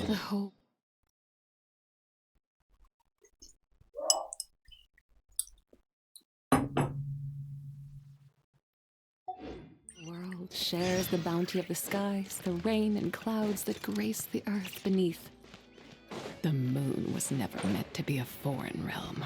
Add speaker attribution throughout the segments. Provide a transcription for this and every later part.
Speaker 1: The hope. The world shares the bounty of the skies, the rain and clouds that grace the earth beneath. The moon was never meant to be a foreign realm.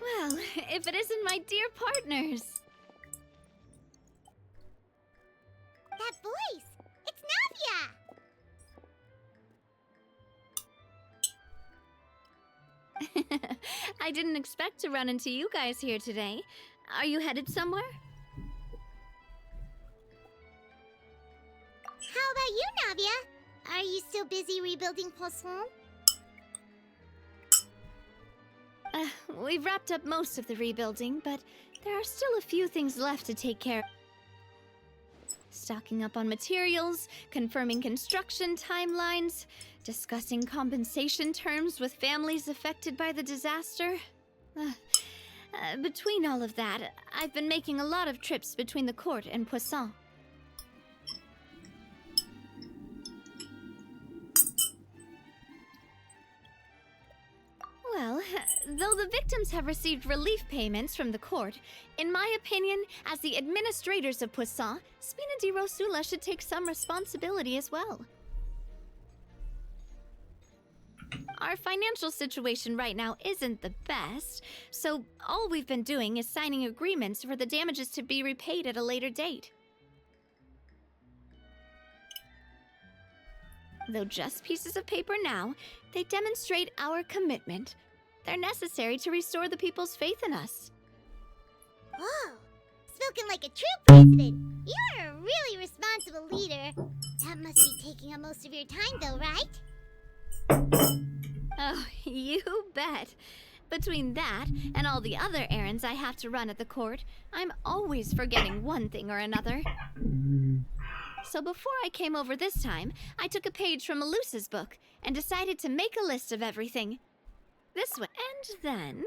Speaker 2: Well, if it isn't my dear partners.
Speaker 3: That voice! It's Navia!
Speaker 2: I didn't expect to run into you guys here today. Are you headed somewhere?
Speaker 3: How about you, Navia? Are you still busy rebuilding Poisson?
Speaker 2: We've wrapped up most of the rebuilding, but there are still a few things left to take care of. Stocking up on materials, confirming construction timelines, discussing compensation terms with families affected by the disaster. Between all of that, I've been making a lot of trips between the court and Poisson. Well, though the victims have received relief payments from the court, in my opinion, as the administrators of Poisson, Spina di Rosula should take some responsibility as well. Our financial situation right now isn't the best, so all we've been doing is signing agreements for the damages to be repaid at a later date. Though just pieces of paper now, they demonstrate our commitment. They're necessary to restore the people's faith in us.
Speaker 3: Whoa! Spoken like a true president! You're a really responsible leader. That must be taking up most of your time, though, right?
Speaker 2: Oh, you bet. Between that and all the other errands I have to run at the court, I'm always forgetting one thing or another. So before I came over this time, I took a page from Malus's book and decided to make a list of everything. This way. And then,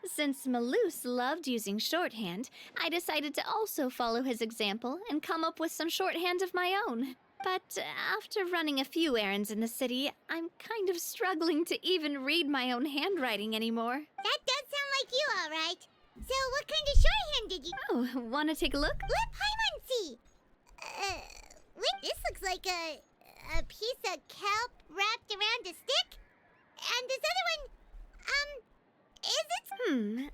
Speaker 2: since Malus loved using shorthand, I decided to also follow his example and come up with some shorthand of my own. But after running a few errands in the city, I'm kind of struggling to even read my own handwriting anymore.
Speaker 3: That does sound like you, all right. So what kind of shorthand did you...
Speaker 2: Oh, want to take a look?
Speaker 3: Let Paimon see! Wait, this looks like a piece of kelp wrapped around a stick? And this other one, is it...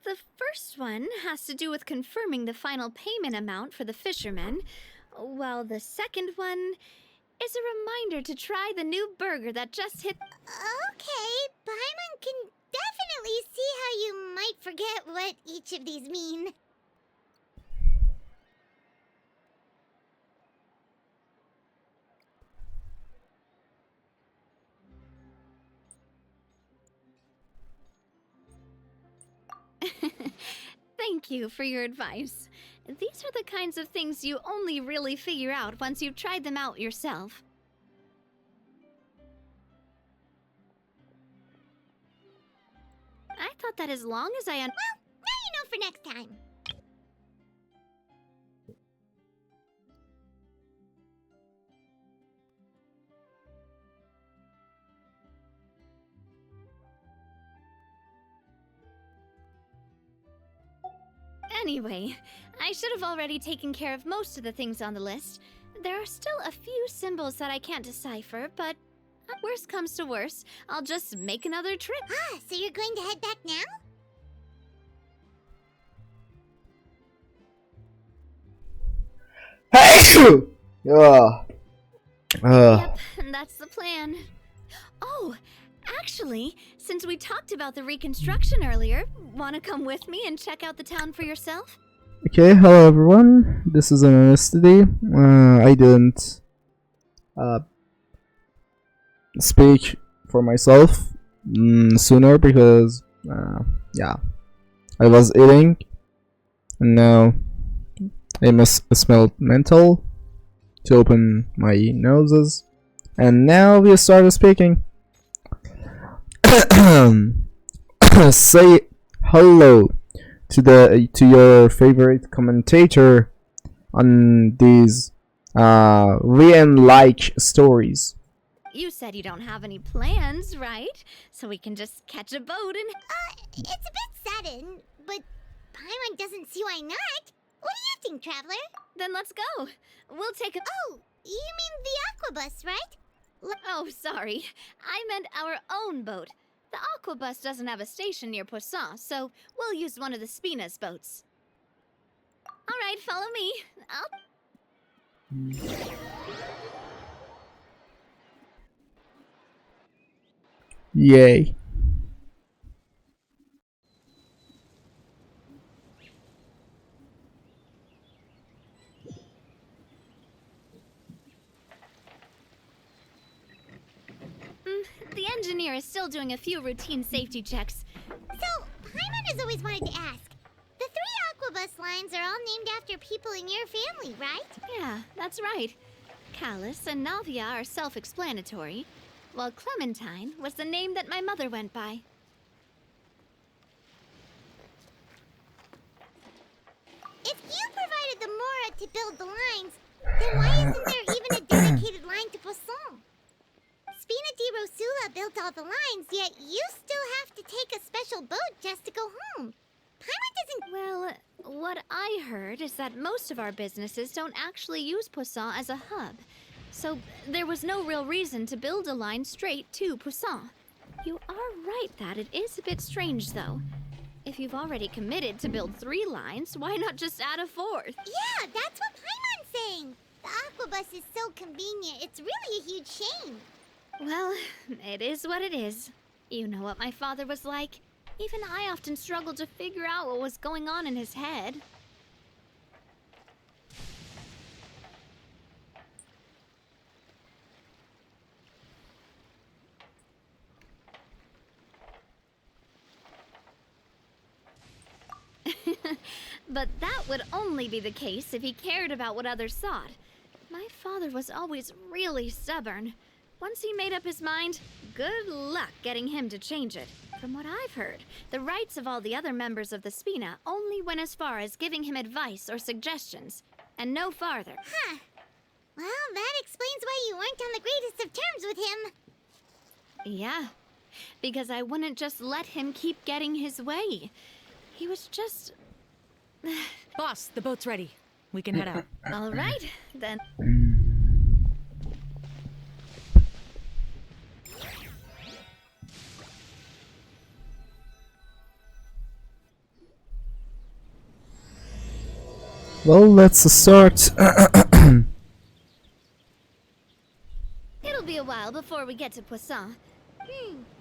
Speaker 2: The first one has to do with confirming the final payment amount for the fishermen, while the second one is a reminder to try the new burger that just hit...
Speaker 3: Okay, Paimon can definitely see how you might forget what each of these mean.
Speaker 2: Thank you for your advice. These are the kinds of things you only really figure out once you've tried them out yourself. I thought that as long as I
Speaker 3: Well, now you know for next time.
Speaker 2: Anyway, I should have already taken care of most of the things on the list. There are still a few symbols that I can't decipher, but worst comes to worst, I'll just make another trip.
Speaker 3: Ah, so you're going to head back now?
Speaker 4: Yeah.
Speaker 2: Yep, that's the plan. Oh, actually, since we talked about the reconstruction earlier, want to come with me and check out the town for yourself?
Speaker 4: Okay, hello everyone. This is MMSDD. I didn't speak for myself sooner because Yeah, I was eating, and now I must smell mental to open my noses, and now we started speaking. Say hello to your favorite commentator on these Rian-like stories.
Speaker 2: You said you don't have any plans, right? So we can just catch a boat and...
Speaker 3: It's a bit sudden, but Paimon doesn't see why not. What do you think, Traveler?
Speaker 2: Then let's go. We'll take a...
Speaker 3: Oh, you mean the Aquabus, right?
Speaker 2: Oh, sorry. I meant our own boat. The Aquabus doesn't have a station near Poisson, so we'll use one of the Spina's boats. All right, follow me.
Speaker 4: Yay.
Speaker 2: The engineer is still doing a few routine safety checks.
Speaker 3: So, Paimon has always wanted to ask. The 3 Aquabus lines are all named after people in your family, right?
Speaker 2: Yeah, that's right. Callus and Navia are self-explanatory, while Clementine was the name that my mother went by.
Speaker 3: If you provided the Mora to build the lines, then why isn't there even a dedicated line to Poisson? Spina di Rosula built all the lines, yet you still have to take a special boat just to go home. Paimon doesn't...
Speaker 2: Well, what I heard is that most of our businesses don't actually use Poisson as a hub, so there was no real reason to build a line straight to Poisson. You are right that it is a bit strange, though. If you've already committed to build 3 lines, why not just add a 4th?
Speaker 3: Yeah, that's what Paimon's saying. The Aquabus is so convenient, it's really a huge shame.
Speaker 2: Well, it is what it is. You know what my father was like. Even I often struggled to figure out what was going on in his head. But that would only be the case if he cared about what others thought. My father was always really stubborn. Once he made up his mind, good luck getting him to change it. From what I've heard, the rights of all the other members of the Spina only went as far as giving him advice or suggestions, and no farther.
Speaker 3: Huh. Well, that explains why you weren't on the greatest of terms with him.
Speaker 2: Yeah, because I wouldn't just let him keep getting his way. He was just...
Speaker 5: Boss, the boat's ready. We can head out.
Speaker 2: All right, then.
Speaker 4: Well, let's start.
Speaker 2: It'll be a while before we get to Poisson.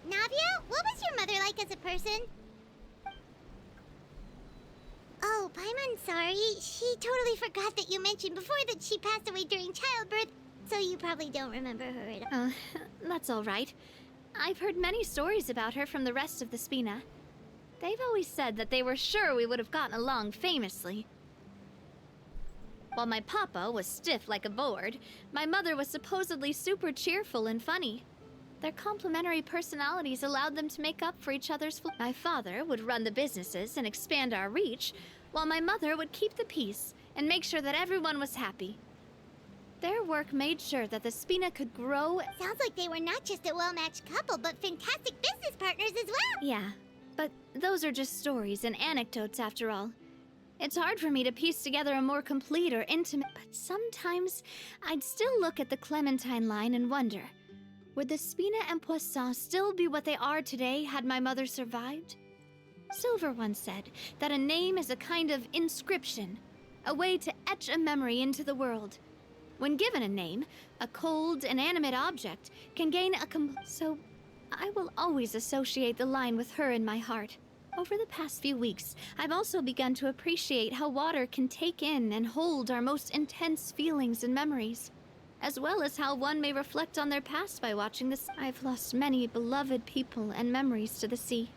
Speaker 3: Navia, what was your mother like as a person? Oh, Paimon, sorry. She totally forgot that you mentioned before that she passed away during childbirth, so you probably don't remember her at all.
Speaker 2: That's all right. I've heard many stories about her from the rest of the Spina. They've always said that they were sure we would have gotten along famously. While my papa was stiff like a board, my mother was supposedly super cheerful and funny. Their complementary personalities allowed them to make up for each other's flaws. My father would run the businesses and expand our reach, while my mother would keep the peace and make sure that everyone was happy. Their work made sure that the Spina could grow.
Speaker 3: Sounds like they were not just a well-matched couple, but fantastic business partners as well.
Speaker 2: Yeah, but those are just stories and anecdotes after all. It's hard for me to piece together a more complete or intimate, but sometimes I'd still look at the Clementine line and wonder, would the Spina and Poisson still be what they are today had my mother survived? Silver once said that a name is a kind of inscription, a way to etch a memory into the world. When given a name, a cold, inanimate object can gain a so I will always associate the line with her in my heart. Over the past few weeks, I've also begun to appreciate how water can take in and hold our most intense feelings and memories, as well as how one may reflect on their past by watching this. I've lost many beloved people and memories to the sea.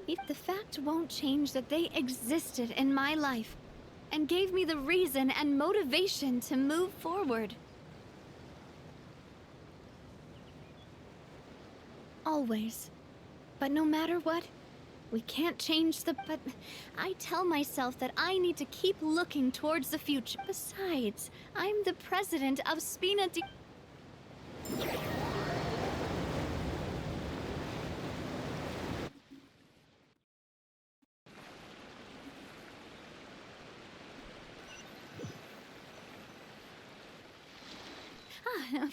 Speaker 2: If the fact won't change that they existed in my life and gave me the reason and motivation to move forward. Always. But no matter what, we can't change the... But I tell myself that I need to keep looking towards the future. Besides, I'm the president of Spina D...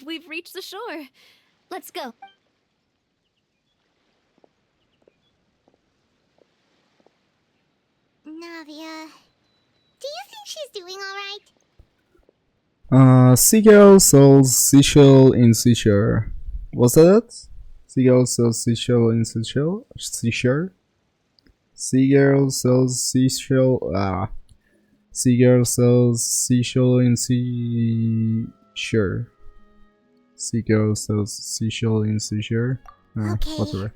Speaker 2: We've reached the shore. Let's go.
Speaker 3: Navia, do you think she's doing alright?
Speaker 4: Seagull sells seashell in seashore. Was that it? Seagull sells seashell in seashell? Seashore? Seagull sells seashell. Seagull sells seashell in seashore. Seagull sells seashell in seashore.
Speaker 3: Okay.
Speaker 4: Whatever.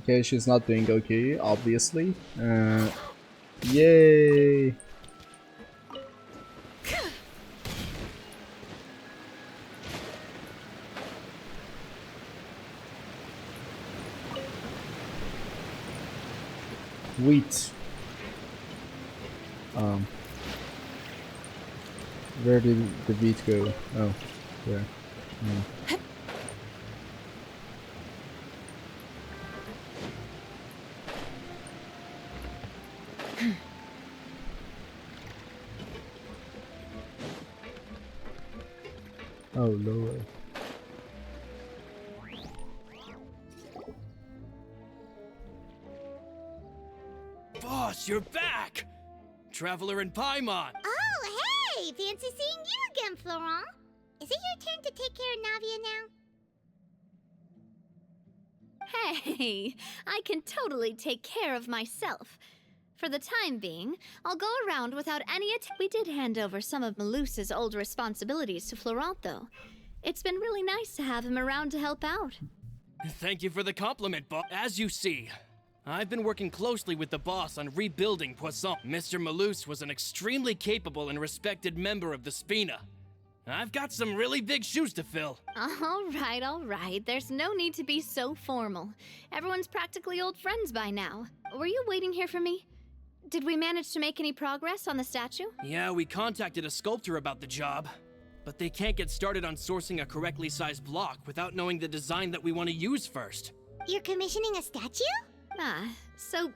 Speaker 4: Okay, she's not doing okay, obviously. Yay! Wheat. Where did the wheat go? Oh, there. Oh, Lord.
Speaker 6: Boss, you're back! Traveler in Paimon!
Speaker 3: Oh, hey! Fancy seeing you again, Florent. Is it your turn to take care of Navia now?
Speaker 2: Hey, I can totally take care of myself. For the time being, I'll go around without any We did hand over some of Malus's old responsibilities to Florent, though. It's been really nice to have him around to help out.
Speaker 6: Thank you for the compliment, boss. As you see, I've been working closely with the boss on rebuilding Poisson. Mr. Malus was an extremely capable and respected member of the Spina. I've got some really big shoes to fill.
Speaker 2: All right. There's no need to be so formal. Everyone's practically old friends by now. Were you waiting here for me? Did we manage to make any progress on the statue?
Speaker 6: Yeah, we contacted a sculptor about the job, but they can't get started on sourcing a correctly sized block without knowing the design that we want to use first.
Speaker 3: You're commissioning a statue?
Speaker 2: So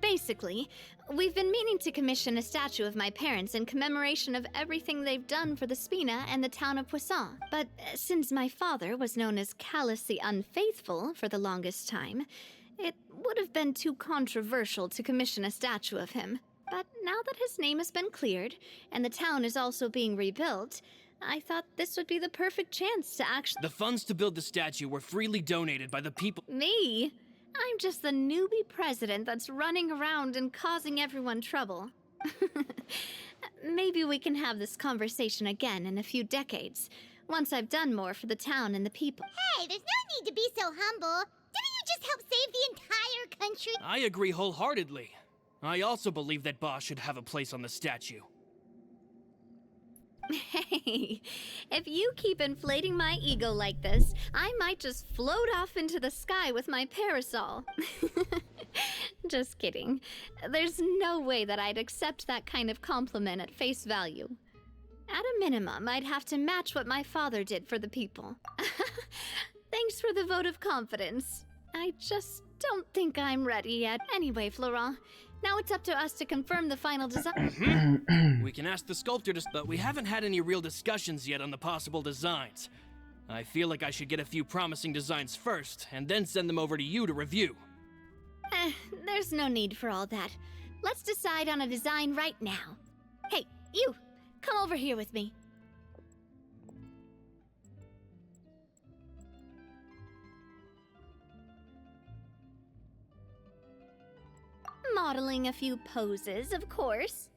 Speaker 2: basically, we've been meaning to commission a statue of my parents in commemoration of everything they've done for the Spina and the town of Poisson. But since my father was known as Callous the Unfaithful for the longest time, it would have been too controversial to commission a statue of him. But now that his name has been cleared, and the town is also being rebuilt, I thought this would be the perfect chance to actually...
Speaker 6: The funds to build the statue were freely donated by the people...
Speaker 2: Me? I'm just the newbie president that's running around and causing everyone trouble. Maybe we can have this conversation again in a few decades, once I've done more for the town and the people.
Speaker 3: Hey, there's no need to be so humble. Didn't you just help save the entire country?
Speaker 6: I agree wholeheartedly. I also believe that boss should have a place on the statue.
Speaker 2: Hey, if you keep inflating my ego like this, I might just float off into the sky with my parasol. Just kidding. There's no way that I'd accept that kind of compliment at face value. At a minimum, I'd have to match what my father did for the people. Thanks for the vote of confidence. I just don't think I'm ready yet. Anyway, Florent, now it's up to us to confirm the final design.
Speaker 6: We can ask the sculptor to... But we haven't had any real discussions yet on the possible designs. I feel like I should get a few promising designs first, and then send them over to you to review.
Speaker 2: There's no need for all that. Let's decide on a design right now. Hey, you! Come over here with me. Modeling a few poses, of course.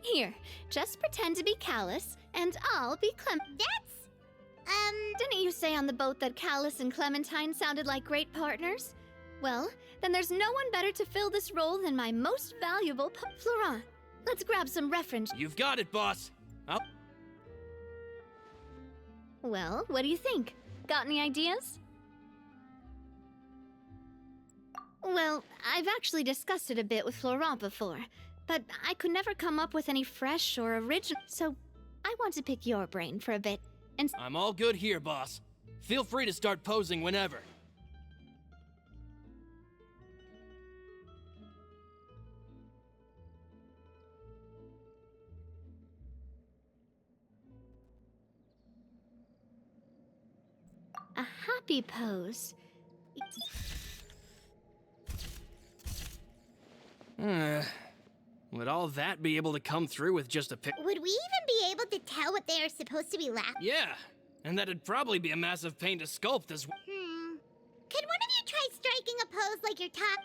Speaker 2: Here, just pretend to be Callous, and I'll be Clem.
Speaker 3: That's,
Speaker 2: Didn't you say on the boat that Callus and Clementine sounded like great partners? Well, then there's no one better to fill this role than my most valuable Florent. Let's grab some reference.
Speaker 6: You've got it, boss.
Speaker 2: Well, what do you think? Got any ideas? Well, I've actually discussed it a bit with Florent before, but I could never come up with any fresh or original, so I want to pick your brain for a bit. And
Speaker 6: I'm all good here, boss. Feel free to start posing whenever.
Speaker 2: a happy pose.
Speaker 6: Would all that be able to come through with just a pic?
Speaker 3: Would we even be able to tell what they are supposed to be laughing?
Speaker 6: Yeah, and that'd probably be a massive pain to sculpt as well.
Speaker 3: Could one of you try striking a pose like you're top?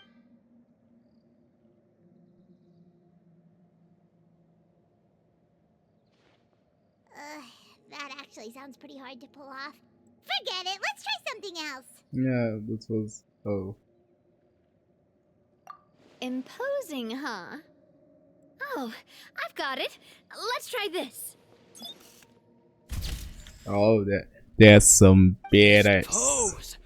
Speaker 3: That actually sounds pretty hard to pull off. Forget it, let's try something else.
Speaker 4: Yeah, this was... oh.
Speaker 2: Imposing, huh? Oh, I've got it. Let's try this.
Speaker 4: Oh, that's some badass.
Speaker 6: Pose!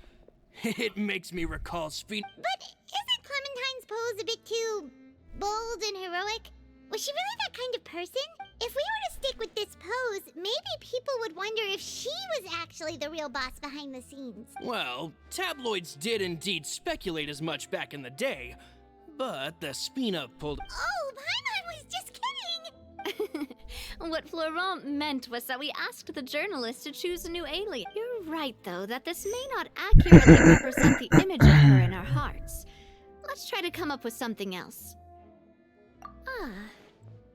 Speaker 6: It makes me recall Spina.
Speaker 3: But isn't Clementine's pose a bit too bold and heroic? Was she really that kind of person? If we were to stick with this pose, maybe people would wonder if she was actually the real boss behind the scenes.
Speaker 6: Well, tabloids did indeed speculate as much back in the day, but the Spina pulled...
Speaker 3: Oh, Paimon was just kidding!
Speaker 2: What Florent meant was that we asked the journalist to choose a new alien. You're right, though, that this may not accurately represent the image of her in our hearts. Let's try to come up with something else.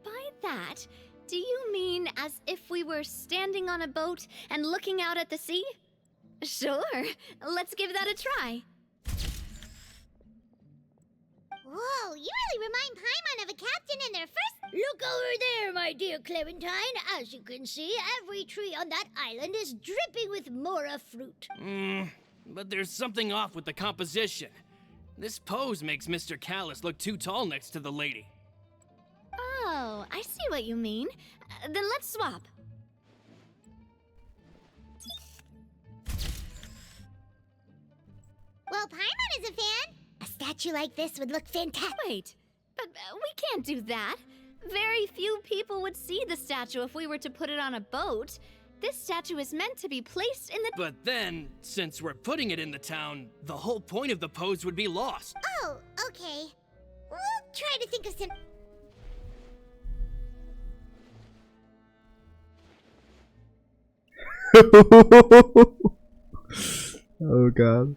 Speaker 2: By that, do you mean as if we were standing on a boat and looking out at the sea? Sure, let's give that a try.
Speaker 3: Whoa, you really remind Paimon of a captain in their first...
Speaker 7: Look over there, my dear Clementine. As you can see, every tree on that island is dripping with mora fruit.
Speaker 6: But there's something off with the composition. This pose makes Mr. Callus look too tall next to the lady.
Speaker 2: Oh, I see what you mean. Then let's swap.
Speaker 3: Well, Paimon is a fan. A statue like this would look fantastic.
Speaker 2: Wait, but we can't do that. Very few people would see the statue if we were to put it on a boat. This statue is meant to be placed in the...
Speaker 6: But then, since we're putting it in the town, the whole point of the pose would be lost.
Speaker 3: Oh, okay. We'll try to think of some...
Speaker 4: Oh god.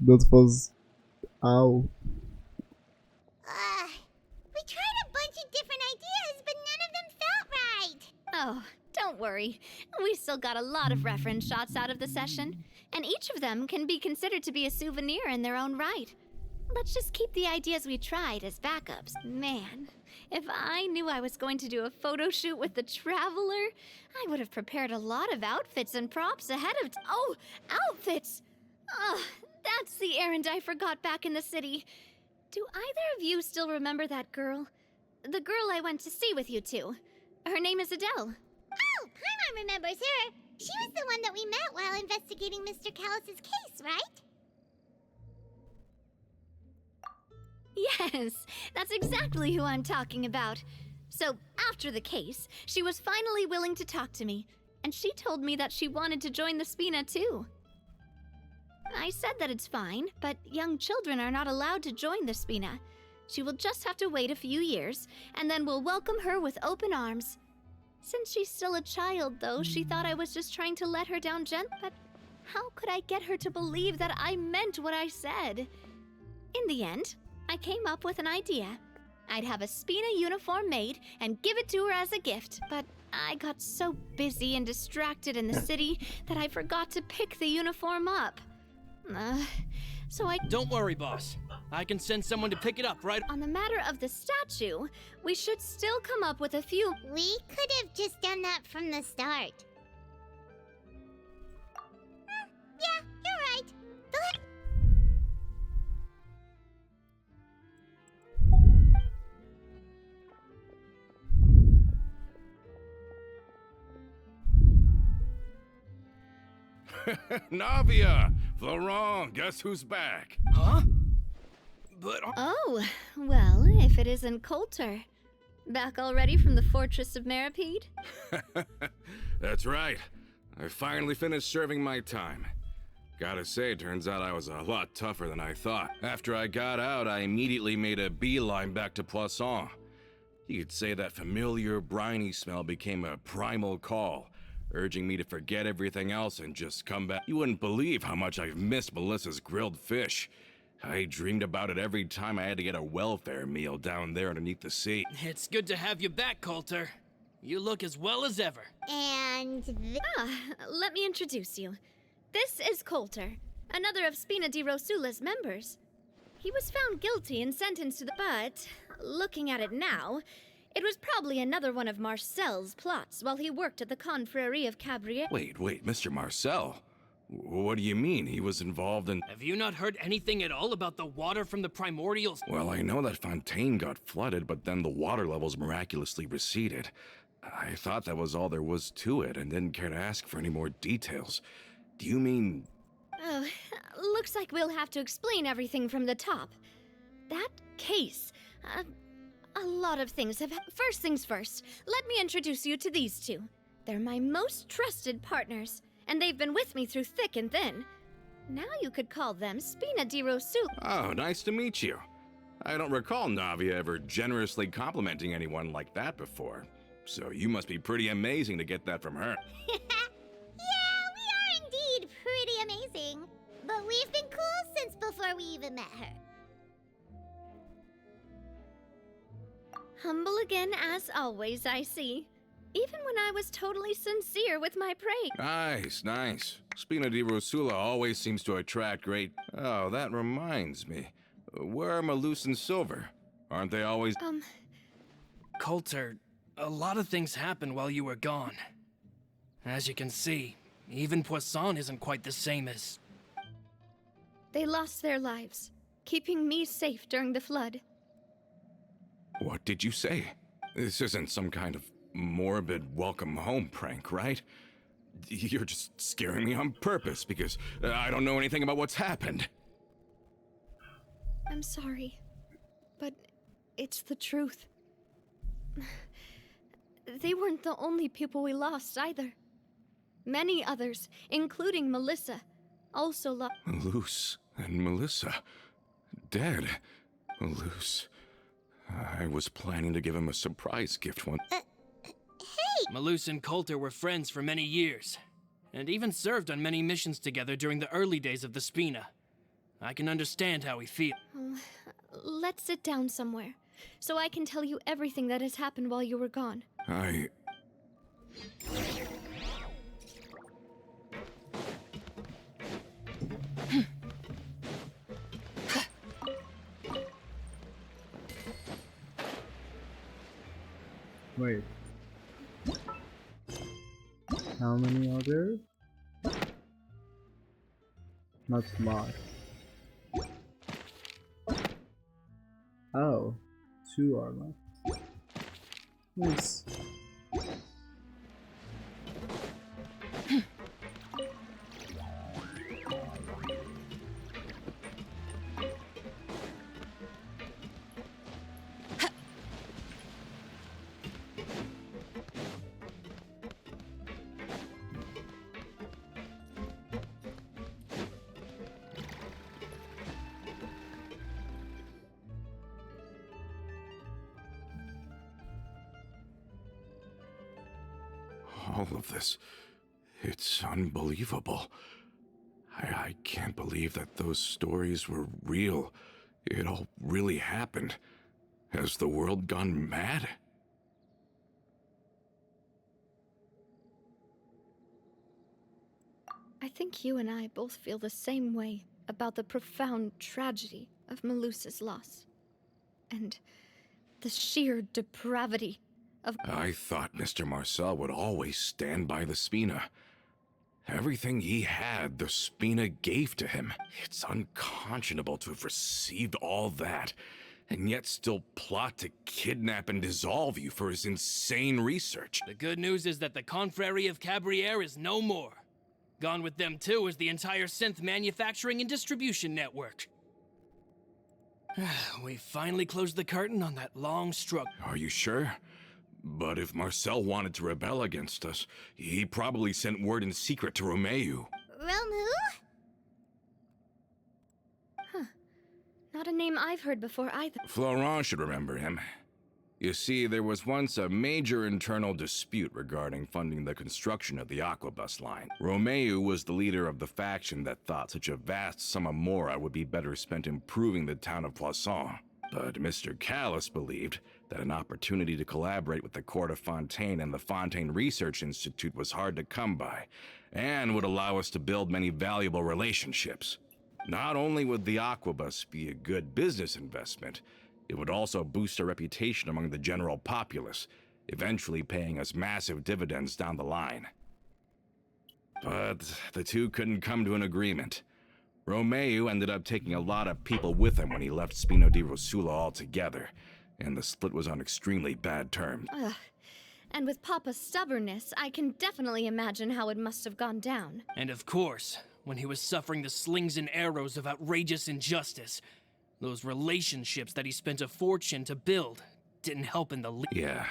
Speaker 4: That was... ow.
Speaker 3: We tried a bunch of different ideas, but none of them felt right.
Speaker 2: Oh, don't worry. We still got a lot of reference shots out of the session, and each of them can be considered to be a souvenir in their own right. Let's just keep the ideas we tried as backups. Man, if I knew I was going to do a photo shoot with the Traveler, I would have prepared a lot of outfits and props ahead of... Oh, outfits! Ugh, that's the errand I forgot back in the city. Do either of you still remember that girl? The girl I went to see with you two. Her name is Adele.
Speaker 3: Oh, Paimon remembers her. She was the one that we met while investigating Mr. Callus's case, right?
Speaker 2: Yes, that's exactly who I'm talking about. So, after the case, she was finally willing to talk to me, and she told me that she wanted to join the Spina too. I said that it's fine, but young children are not allowed to join the Spina. She will just have to wait a few years, and then we'll welcome her with open arms. Since she's still a child, though, she thought I was just trying to let her down gently. But how could I get her to believe that I meant what I said? In the end, I came up with an idea. I'd have a Spina uniform made and give it to her as a gift, but I got so busy and distracted in the city that I forgot to pick the uniform up. So I...
Speaker 6: Don't worry, boss. I can send someone to pick it up, right?
Speaker 2: On the matter of the statue, we should still come up with a few...
Speaker 3: We could have just done that from the start.
Speaker 8: Navia! Florent, guess who's back?
Speaker 6: Huh? But
Speaker 2: Oh, well, if it isn't Coulter. Back already from the Fortress of Meripede?
Speaker 8: That's right. I finally finished serving my time. Gotta say, turns out I was a lot tougher than I thought. After I got out, I immediately made a beeline back to Poisson. You could say that familiar, briny smell became a primal call, urging me to forget everything else and just come back. You wouldn't believe how much I've missed Melissa's grilled fish. I dreamed about it every time I had to get a welfare meal down there underneath the sea.
Speaker 6: it's good to have you back, Coulter. You look as well as ever.
Speaker 3: And
Speaker 2: Let me introduce you. This is Coulter, another of Spina di Rosula's members. He was found guilty and sentenced to the... But, looking at it now, it was probably another one of Marcel's plots while he worked at the Confrérie of Cabrières.
Speaker 8: Wait, Mr. Marcel? What do you mean he was involved in...
Speaker 6: Have you not heard anything at all about the water from the primordials?
Speaker 8: Well, I know that Fontaine got flooded, but then the water levels miraculously receded. I thought that was all there was to it and didn't care to ask for any more details. Do you mean...
Speaker 2: Oh, looks like we'll have to explain everything from the top. That case, a lot of things have... First things first, let me introduce you to these two. They're my most trusted partners, and they've been with me through thick and thin. Now you could call them Spina di Rosula.
Speaker 8: Oh, nice to meet you. I don't recall Navia ever generously complimenting anyone like that before. So you must be pretty amazing to get that from her.
Speaker 3: yeah, we are indeed pretty amazing. But we've been cool since before we even met her.
Speaker 2: Humble again as always, I see. Even when I was totally sincere with my praise.
Speaker 8: Nice. Spina di Rosula always seems to attract great... Oh, that reminds me. Where are Malus and Silver? Aren't they always...
Speaker 6: Coulter, a lot of things happened while you were gone. As you can see, even Poisson isn't quite the same as...
Speaker 2: They lost their lives, keeping me safe during the flood.
Speaker 8: What did you say? This isn't some kind of morbid welcome home prank, right? You're just scaring me on purpose because I don't know anything about what's happened.
Speaker 2: I'm sorry, but it's the truth. They weren't the only people we lost either. Many others, including Melissa, also lost.
Speaker 8: Malus and Melissa. Dead. Malus. I was planning to give him a surprise gift one.
Speaker 6: Malus and Coulter were friends for many years, and even served on many missions together during the early days of the Spina. I can understand how he feels.
Speaker 2: Oh, let's sit down somewhere, so I can tell you everything that has happened while you were gone.
Speaker 4: Wait. How many are there? Not much. Oh, 2 are left. Nice.
Speaker 8: All of this. It's unbelievable. I can't believe that those stories were real. It all really happened. Has the world gone mad?
Speaker 2: I think you and I both feel the same way about the profound tragedy of Melusa's loss. And the sheer depravity of...
Speaker 8: I thought Mr. Marcel would always stand by the Spina. Everything he had, the Spina gave to him. It's unconscionable to have received all that, and yet still plot to kidnap and dissolve you for his insane research.
Speaker 6: The good news is that the Confrérie of Cabrières is no more. Gone with them too is the entire synth manufacturing and distribution network. We finally closed the curtain on that long struggle.
Speaker 8: Are you sure? But if Marcel wanted to rebel against us, he probably sent word in secret to Romeu.
Speaker 3: Romu?
Speaker 2: Not a name I've heard before either.
Speaker 8: Florent should remember him. You see, there was once a major internal dispute regarding funding the construction of the Aquabus line. Romeu was the leader of the faction that thought such a vast sum of mora would be better spent improving the town of Poisson. But Mr. Callis believed that an opportunity to collaborate with the Court of Fontaine and the Fontaine Research Institute was hard to come by, and would allow us to build many valuable relationships. Not only would the Aquabus be a good business investment, it would also boost our reputation among the general populace, eventually paying us massive dividends down the line. But the two couldn't come to an agreement. Romeu ended up taking a lot of people with him when he left Spino di Rosula altogether, and the split was on extremely bad terms.
Speaker 2: And with Papa's stubbornness, I can definitely imagine how it must have gone down.
Speaker 6: And of course, when he was suffering the slings and arrows of outrageous injustice, those relationships that he spent a fortune to build didn't help in the least.
Speaker 8: Yeah,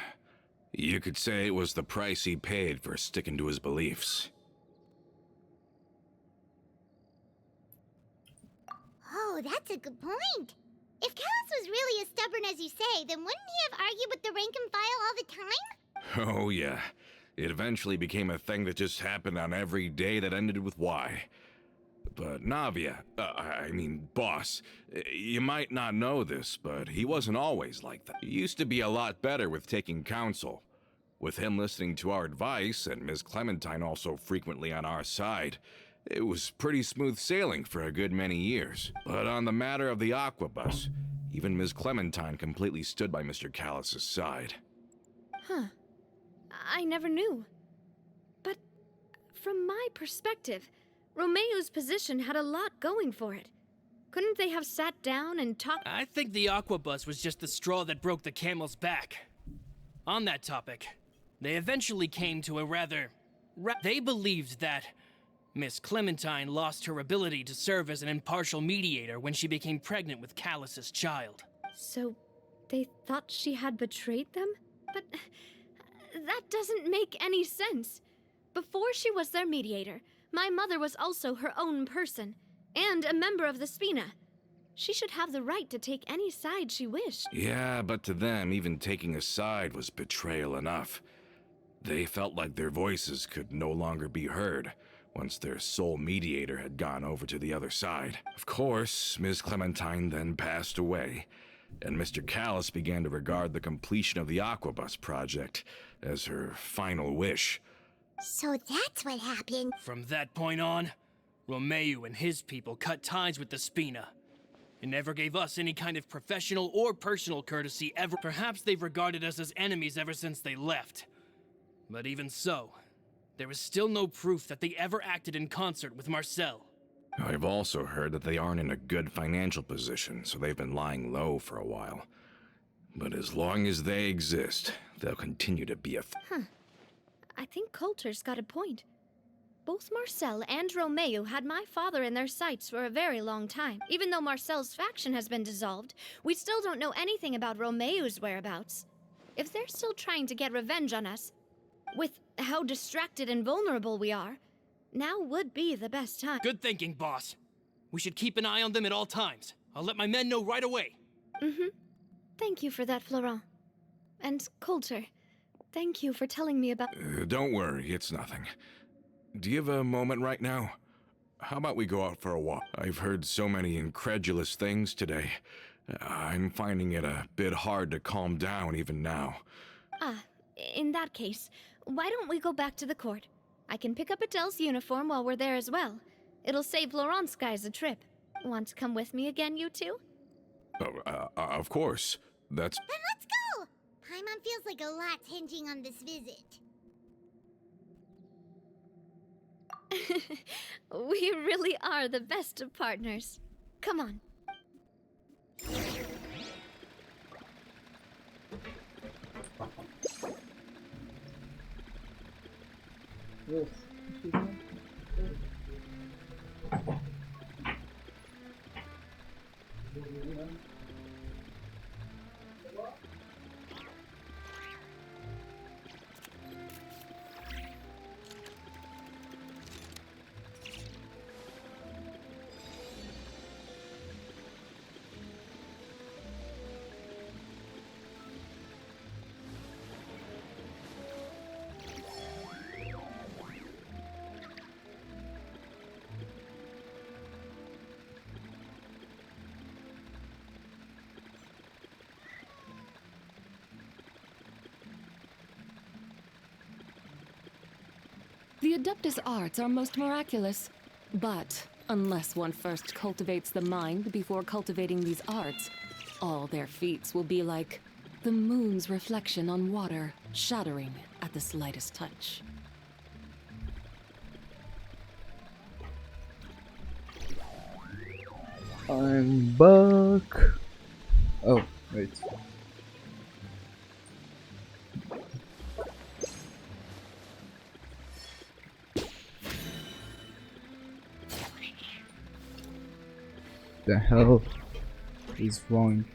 Speaker 8: you could say it was the price he paid for sticking to his beliefs.
Speaker 3: Oh, that's a good point. If Callis was really as stubborn as you say, then wouldn't he have argued with the rank and file all the time?
Speaker 8: Oh yeah, it eventually became a thing that just happened on every day that ended with Y. But Navia, boss, you might not know this, but he wasn't always like that. He used to be a lot better with taking counsel. With him listening to our advice, and Ms. Clementine also frequently on our side, it was pretty smooth sailing for a good many years. But on the matter of the Aquabus, even Ms. Clementine completely stood by Mr. Callis' side.
Speaker 2: Huh. I never knew. But from my perspective, Romeu's position had a lot going for it. Couldn't they have sat down and talked?
Speaker 6: I think the Aquabus was just the straw that broke the camel's back. On that topic, they eventually came to a they believed that Miss Clementine lost her ability to serve as an impartial mediator when she became pregnant with Callis's child.
Speaker 2: So, they thought she had betrayed them? But that doesn't make any sense. Before she was their mediator, my mother was also her own person, and a member of the Spina. She should have the right to take any side she wished.
Speaker 8: Yeah, but to them, even taking a side was betrayal enough. They felt like their voices could no longer be heard once their sole mediator had gone over to the other side. Of course, Ms. Clementine then passed away, and Mr. Callis began to regard the completion of the Aquabus project as her final wish.
Speaker 3: So that's what happened.
Speaker 6: From that point on, Romeu and his people cut ties with the Spina, and never gave us any kind of professional or personal courtesy ever. Perhaps they've regarded us as enemies ever since they left. But even so, there is still no proof that they ever acted in concert with Marcel.
Speaker 8: I've also heard that they aren't in a good financial position, so they've been lying low for a while. But as long as they exist, they'll continue to be a
Speaker 2: I think Coulter's got a point. Both Marcel and Romeu had my father in their sights for a very long time. Even though Marcel's faction has been dissolved, we still don't know anything about Romeu's whereabouts. If they're still trying to get revenge on us, with how distracted and vulnerable we are, now would be the best time.
Speaker 6: Good thinking, boss. We should keep an eye on them at all times. I'll let my men know right away.
Speaker 2: Thank you for that, Florent. And Coulter, thank you for telling me about...
Speaker 8: Don't worry, it's nothing. Do you have a moment right now? How about we go out for a walk? I've heard so many incredulous things today. I'm finding it a bit hard to calm down even now.
Speaker 2: In that case, why don't we go back to the court? I can pick up Adele's uniform while we're there as well. It'll save Laurent's guys a trip. Want to come with me again, you two?
Speaker 8: Of course. That's...
Speaker 3: Then let's go! Paimon feels like a lot's hinging on this visit.
Speaker 2: We really are the best of partners. Come on.
Speaker 1: The Adeptus arts are most miraculous, but unless one first cultivates the mind before cultivating these arts, all their feats will be like the moon's reflection on water, shattering at the slightest touch.
Speaker 4: I'm back. Oh, wait. The hell is wrong?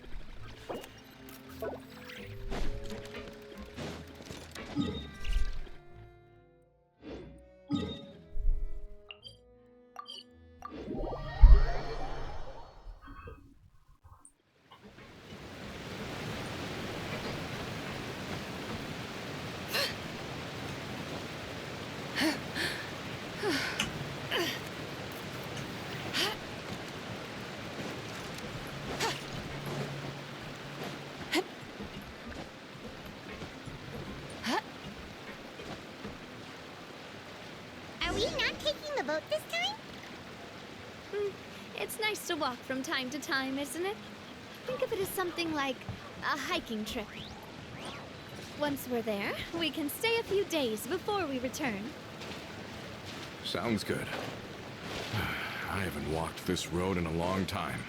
Speaker 3: Are we not taking the boat this time?
Speaker 2: It's nice to walk from time to time, isn't it? Think of it as something like a hiking trip. Once we're there, we can stay a few days before we return.
Speaker 8: Sounds good. I haven't walked this road in a long time.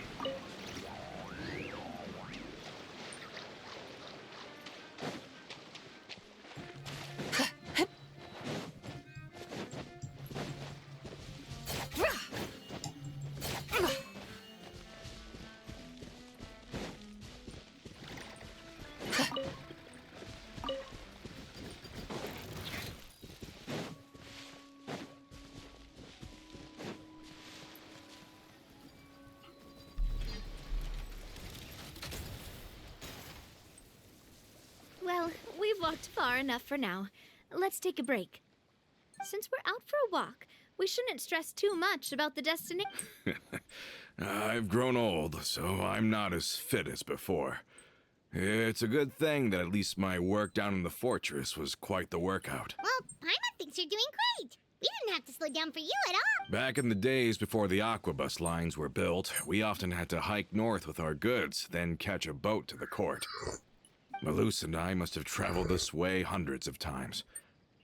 Speaker 2: Well, we've walked far enough for now. Let's take a break. Since we're out for a walk, we shouldn't stress too much about the destination.
Speaker 8: I've grown old, so I'm not as fit as before. It's a good thing that at least my work down in the fortress was quite the workout.
Speaker 3: Well, Paimon thinks you're doing great. We didn't have to slow down for you at all.
Speaker 8: Back in the days before the aquabus lines were built, we often had to hike north with our goods, then catch a boat to the court. Malus and I must have traveled this way hundreds of times.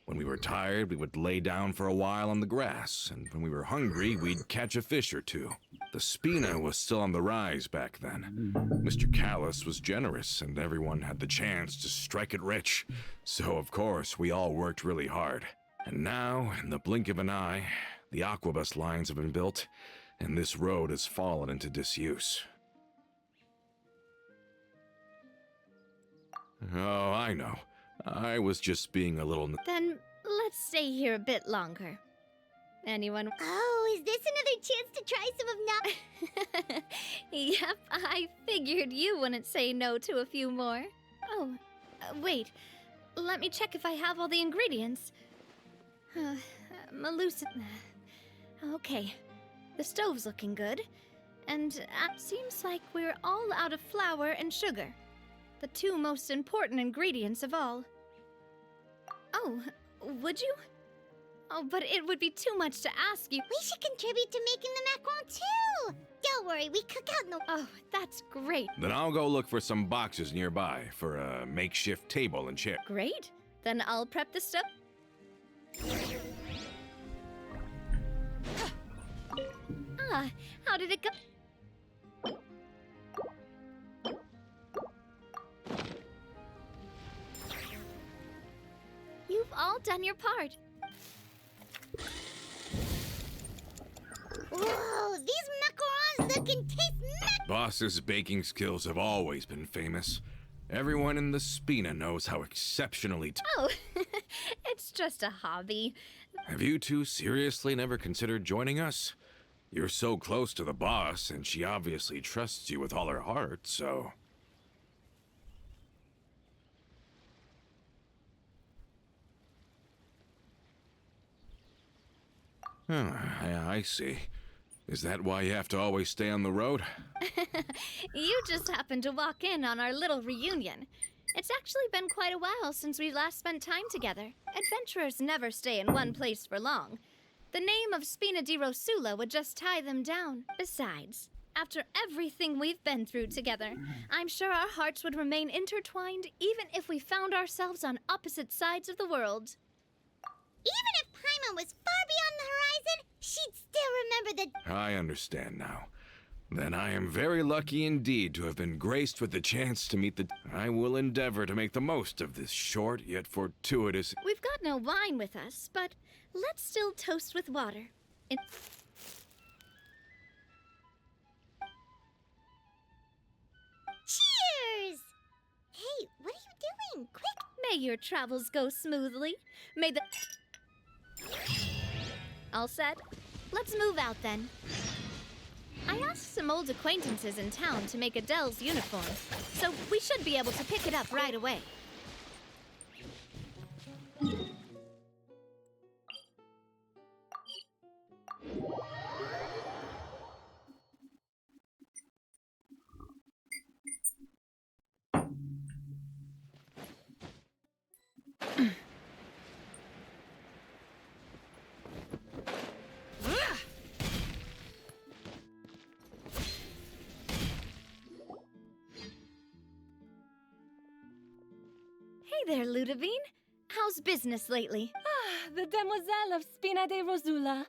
Speaker 8: When we were tired, we would lay down for a while on the grass, and when we were hungry, we'd catch a fish or two. The Spina was still on the rise back then. Mr. Callus was generous, and everyone had the chance to strike it rich. So, of course, we all worked really hard. And now, in the blink of an eye, the aquabus lines have been built, and this road has fallen into disuse. Oh, I know. I was just being a little...
Speaker 2: Then let's stay here a bit longer. Anyone?
Speaker 3: Oh, is this another chance to try some of Nod?
Speaker 2: Yep, I figured you wouldn't say no to a few more. Oh, wait. Let me check if I have all the ingredients. Malus... Okay, the stove's looking good. And seems like we're all out of flour and sugar. The two most important ingredients of all. Oh, would you? Oh, but it would be too much to ask you.
Speaker 3: We should contribute to making the macaron too. Don't worry, we cook out no...
Speaker 2: Oh, that's great.
Speaker 8: Then I'll go look for some boxes nearby for a makeshift table and chair.
Speaker 2: Great. Then I'll prep the stuff. Ah, how did it go? You've all done your part.
Speaker 8: Boss's baking skills have always been famous. Everyone in the Spina knows how exceptionally
Speaker 2: Oh, it's just a hobby.
Speaker 8: Have you two seriously never considered joining us? You're so close to the boss, and she obviously trusts you with all her heart, so... Oh, I see. Is that why you have to always stay on the road?
Speaker 2: You just happened to walk in on our little reunion. It's actually been quite a while since we last spent time together. Adventurers never stay in one place for long. The name of Spina di Rosula would just tie them down. Besides, after everything we've been through together, I'm sure our hearts would remain intertwined even if we found ourselves on opposite sides of the world.
Speaker 3: Even if Paimon was far beyond the horizon, she'd still remember the...
Speaker 8: I understand now. Then I am very lucky indeed to have been graced with the chance to meet the... I will endeavor to make the most of this short yet fortuitous...
Speaker 2: We've got no wine with us, but let's still toast with water.
Speaker 3: Cheers! Hey, what are you doing? Quick!
Speaker 2: May your travels go smoothly. May the... All set? Let's move out then. I asked some old acquaintances in town to make Adele's uniform, so we should be able to pick it up right away. Hey there, Ludovine. How's business lately?
Speaker 1: The demoiselle of Spina de Rosula.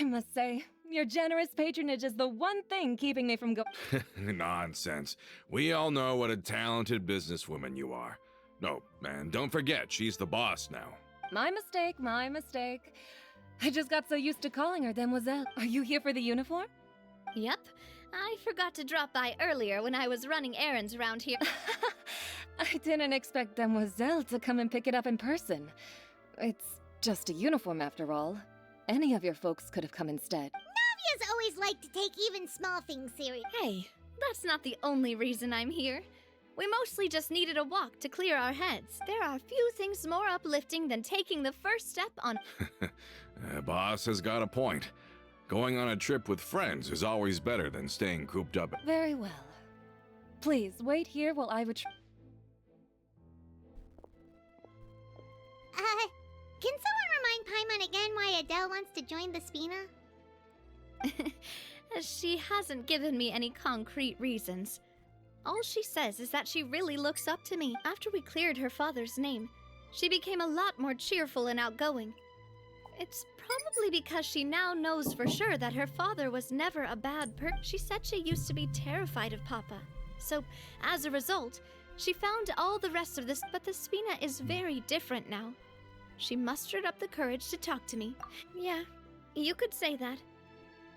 Speaker 1: I must say, your generous patronage is the one thing keeping me from
Speaker 8: Nonsense. We all know what a talented businesswoman you are. No, and don't forget, she's the boss now.
Speaker 1: My mistake, my mistake. I just got so used to calling her demoiselle. Are you here for the uniform?
Speaker 2: Yep. I forgot to drop by earlier when I was running errands around here.
Speaker 1: I didn't expect demoiselle to come and pick it up in person. It's just a uniform after all. Any of your folks could have come instead.
Speaker 3: Navia's always liked to take even small things serious.
Speaker 2: Hey, that's not the only reason I'm here. We mostly just needed a walk to clear our heads. There are few things more uplifting than taking the first step on...
Speaker 8: Boss has got a point. Going on a trip with friends is always better than staying cooped up.
Speaker 1: Very well. Please, wait here while I retrieve...
Speaker 3: Can someone remind Paimon again why Adele wants to join the Spina?
Speaker 2: She hasn't given me any concrete reasons. All she says is that she really looks up to me. After we cleared her father's name, she became a lot more cheerful and outgoing. It's probably because she now knows for sure that her father was never a bad person. She said she used to be terrified of Papa. So, as a result, she found all the rest of this, but the Spina is very different now. She mustered up the courage to talk to me. Yeah, you could say that.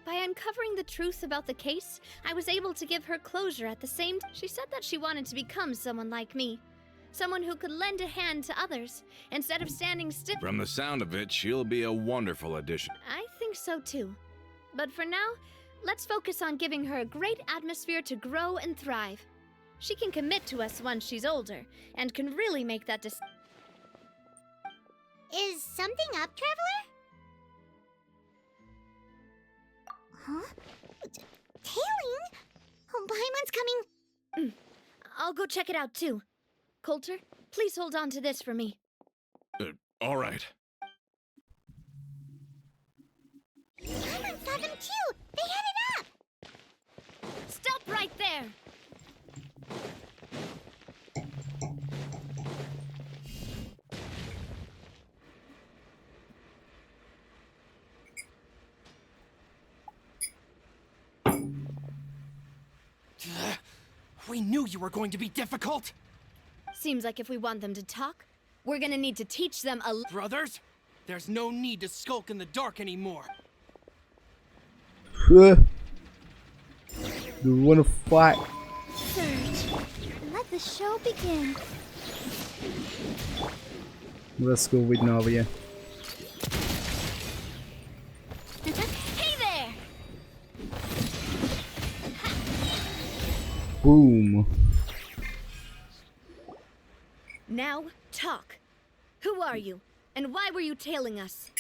Speaker 2: By uncovering the truth about the case, I was able to give her closure at the same time. She said that she wanted to become someone like me. Someone who could lend a hand to others, instead of standing still.
Speaker 8: From the sound of it, she'll be a wonderful addition.
Speaker 2: I think so too. But for now, let's focus on giving her a great atmosphere to grow and thrive. She can commit to us once she's older, and can really make that decision.
Speaker 3: Is something up, Traveler? Huh? Tailing? Oh, Paimon's coming.
Speaker 2: I'll go check it out too. Coulter, please hold on to this for me.
Speaker 8: All right.
Speaker 3: Paimon saw them too! They headed up!
Speaker 2: Stop right there!
Speaker 6: We knew you were going to be difficult!
Speaker 2: Seems like if we want them to talk, we're gonna need to teach them a...
Speaker 6: Brothers, there's no need to skulk in the dark anymore.
Speaker 4: Do you wanna fight?
Speaker 2: Surge. Let the show begin.
Speaker 4: Let's go with Navia.
Speaker 2: Hey there!
Speaker 4: Boom.
Speaker 5: Now, talk. Who are you? And why were you tailing us?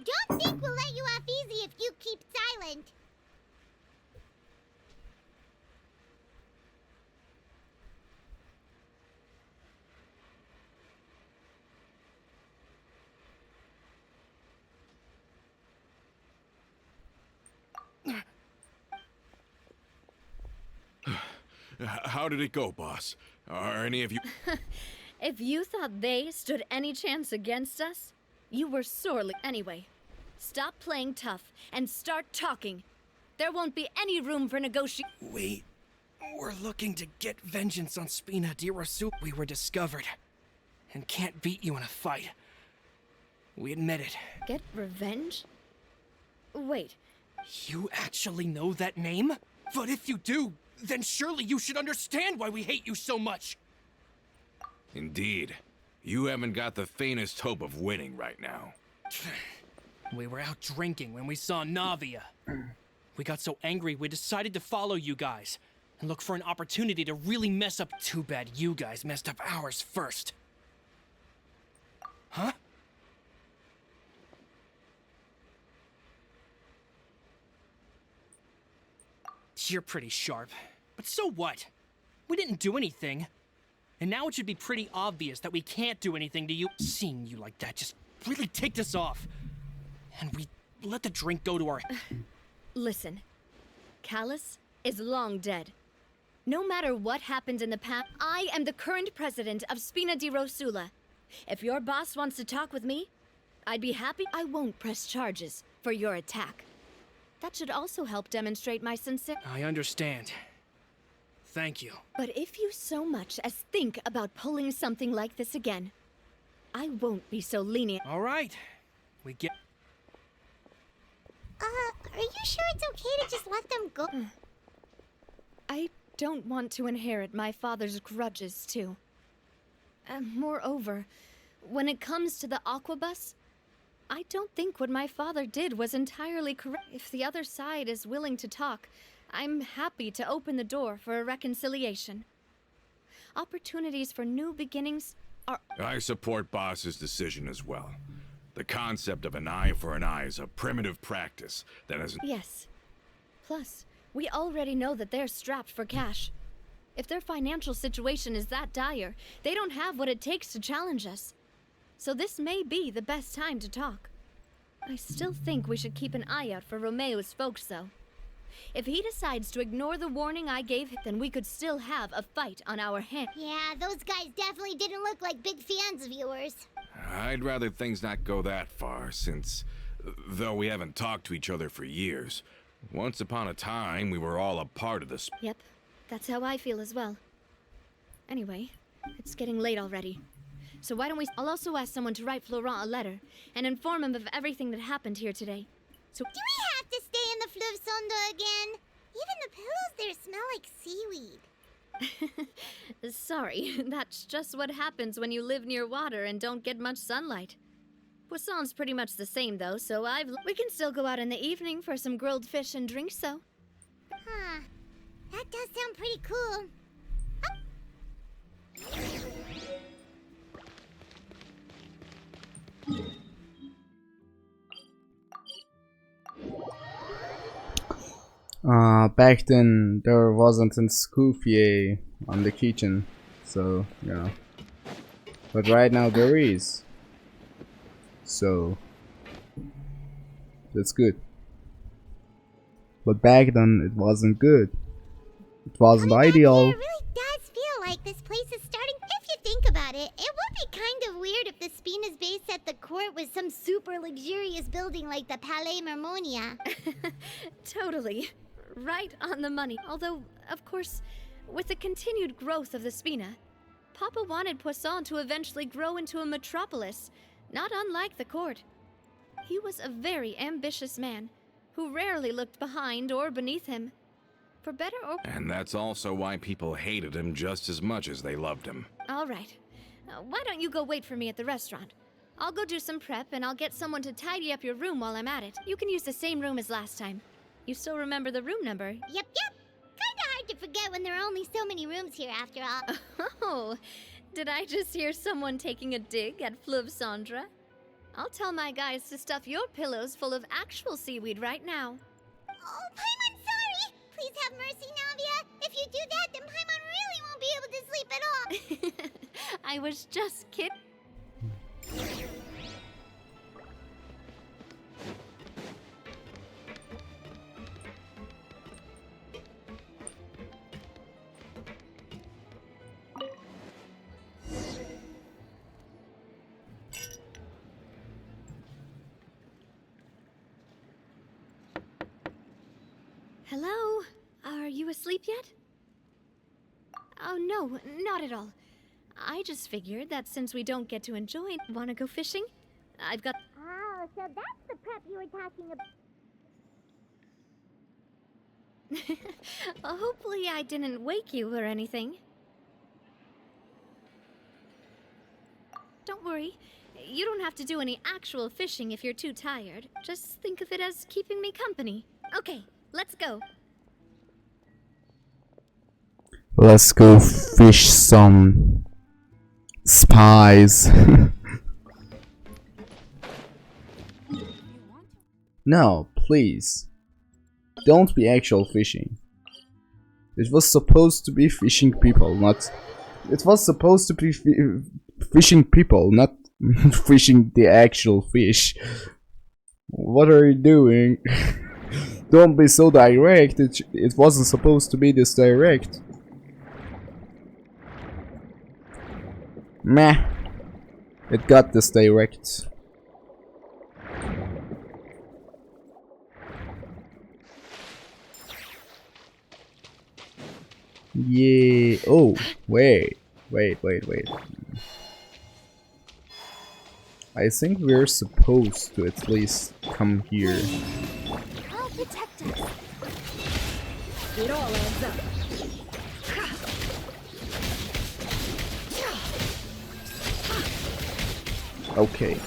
Speaker 3: Don't think we'll let you off easy if you keep silent.
Speaker 8: How did it go, boss? Are any of you...
Speaker 5: If you thought they stood any chance against us, you were sorely... Anyway, stop playing tough and start talking. There won't be any room for negotiation.
Speaker 6: We were looking to get vengeance on Spina di Rosu. We were discovered and can't beat you in a fight. We admit it.
Speaker 5: Get revenge? Wait,
Speaker 6: You actually know that name? But if you do, then surely you should understand why we hate you so much.
Speaker 8: Indeed. You haven't got the faintest hope of winning right now.
Speaker 6: We were out drinking when we saw Navia. We got so angry we decided to follow you guys and look for an opportunity to really mess up. Too bad you guys messed up ours first. Huh? You're pretty sharp, but so what? We didn't do anything. And now it should be pretty obvious that we can't do anything to you. Seeing you like that just really ticked us off. And we let the drink go to our...
Speaker 5: listen. Callus is long dead. No matter what happened in the past, I am the current president of Spina di Rosula. If your boss wants to talk with me, I'd be happy. I won't press charges for your attack. That should also help demonstrate my sincere...
Speaker 6: I understand. Thank you.
Speaker 5: But if you so much as think about pulling something like this again, I won't be so lenient.
Speaker 6: All right. We get...
Speaker 3: Are you sure it's okay to just let them go?
Speaker 5: I don't want to inherit my father's grudges, too. Moreover, when it comes to the Aquabus, I don't think what my father did was entirely correct. If the other side is willing to talk, I'm happy to open the door for a reconciliation. Opportunities for new beginnings are...
Speaker 8: I support Boss's decision as well. The concept of an eye for an eye is a primitive practice that has...
Speaker 5: Yes. Plus, we already know that they're strapped for cash. If their financial situation is that dire, they don't have what it takes to challenge us. So this may be the best time to talk. I still think we should keep an eye out for Romeo's folks, though. If he decides to ignore the warning I gave him, then we could still have a fight on our hands.
Speaker 3: Yeah, those guys definitely didn't look like big fans of yours.
Speaker 8: I'd rather things not go that far, since, though we haven't talked to each other for years, once upon a time we were all a part of this.
Speaker 5: Yep, that's how I feel as well. Anyway, it's getting late already. So why don't we... I'll also ask someone to write Florent a letter and inform him of everything that happened here today. So...
Speaker 3: Do we have to stay in the Fleuve Sonda again? Even the pillows there smell like seaweed.
Speaker 5: Sorry, that's just what happens when you live near water and don't get much sunlight. Poisson's pretty much the same, though, so we can still go out in the evening for some grilled fish and drinks, though.
Speaker 3: Huh. That does sound pretty cool.
Speaker 4: Back then there wasn't a Scoofier on the kitchen, so yeah. But right now there is. So that's good. But back then it wasn't good. It wasn't ideal.
Speaker 3: It really does feel like this place is starting. If you think about it, it would be kind of weird if the Spina's base at the court was some super luxurious building like the Palais Marmonia.
Speaker 5: Totally. Right on the money. Although, of course, with the continued growth of the Spina, Papa wanted Poisson to eventually grow into a metropolis, not unlike the court. He was a very ambitious man who rarely looked behind or beneath him. For better or...
Speaker 8: And that's also why people hated him just as much as they loved him.
Speaker 5: All right. Why don't you go wait for me at the restaurant? I'll go do some prep and I'll get someone to tidy up your room while I'm at it. You can use the same room as last time. You still remember the room number?
Speaker 3: Yep. Kinda hard to forget when there are only so many rooms here after all.
Speaker 5: Oh, did I just hear someone taking a dig at Fleuve Cendre? I'll tell my guys to stuff your pillows full of actual seaweed right now.
Speaker 3: Oh, Paimon, sorry! Please have mercy, Navia. If you do that, then Paimon really won't be able to sleep at all.
Speaker 5: I was just kidding. Hello? Are you asleep yet? Oh, no, not at all. I just figured that since we don't get to enjoy, wanna go fishing? I've got...
Speaker 3: Oh, so that's the prep you were talking about.
Speaker 5: Hopefully I didn't wake you or anything. Don't worry. You don't have to do any actual fishing if you're too tired. Just think of it as keeping me company. Okay, let's go.
Speaker 4: Let's go fish some spies. No, please. Don't be actual fishing. It was supposed to be fishing people, not... It was supposed to be fishing people, not fishing the actual fish. What are you doing? Don't be so direct. It wasn't supposed to be this direct. Meh. It got this direct. Yeah. Oh, wait. I think we're supposed to at least come here.
Speaker 5: I'll protect us. It all adds up.
Speaker 4: Okay.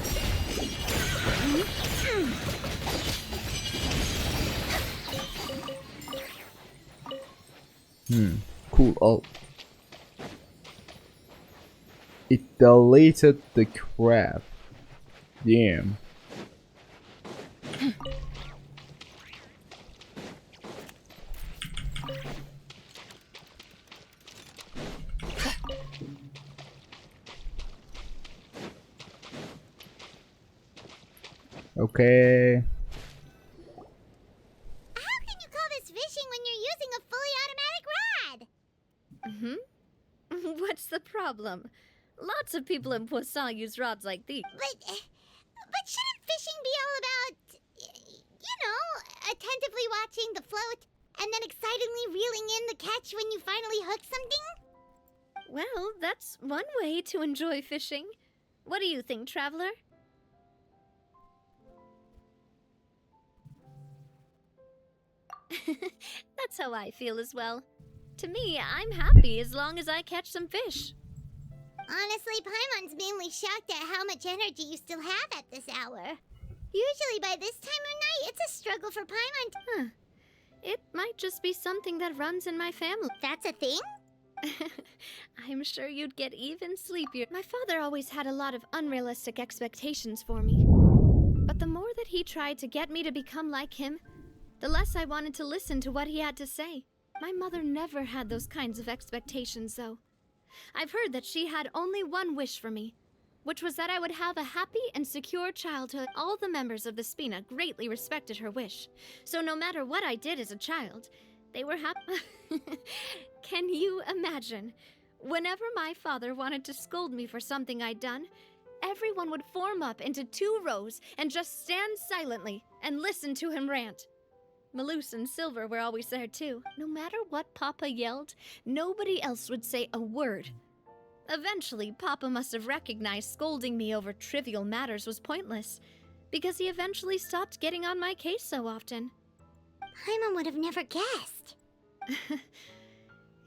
Speaker 4: Cool. Oh. It deleted the crap. Damn. Okay.
Speaker 3: How can you call this fishing when you're using a fully automatic rod?
Speaker 5: What's the problem? Lots of people in Poisson use rods like these.
Speaker 3: But shouldn't fishing be all about, you know, attentively watching the float and then excitedly reeling in the catch when you finally hook something?
Speaker 5: Well, that's one way to enjoy fishing. What do you think, Traveler? That's how I feel as well. To me, I'm happy as long as I catch some fish.
Speaker 3: Honestly, Paimon's mainly shocked at how much energy you still have at this hour. Usually by this time of night, it's a struggle for Paimon to...
Speaker 5: Huh. It might just be something that runs in my family.
Speaker 3: That's a thing?
Speaker 5: I'm sure you'd get even sleepier. My father always had a lot of unrealistic expectations for me. But the more that he tried to get me to become like him, the less I wanted to listen to what he had to say. My mother never had those kinds of expectations, though. I've heard that she had only one wish for me, which was that I would have a happy and secure childhood. All the members of the Spina greatly respected her wish, so no matter what I did as a child, they were happy. Can you imagine? Whenever my father wanted to scold me for something I'd done, everyone would form up into 2 rows and just stand silently and listen to him rant. Malouse and Silver were always there too. No matter what Papa yelled, nobody else would say a word. Eventually, Papa must have recognized scolding me over trivial matters was pointless, because he eventually stopped getting on my case so often.
Speaker 3: Paimon would have never guessed.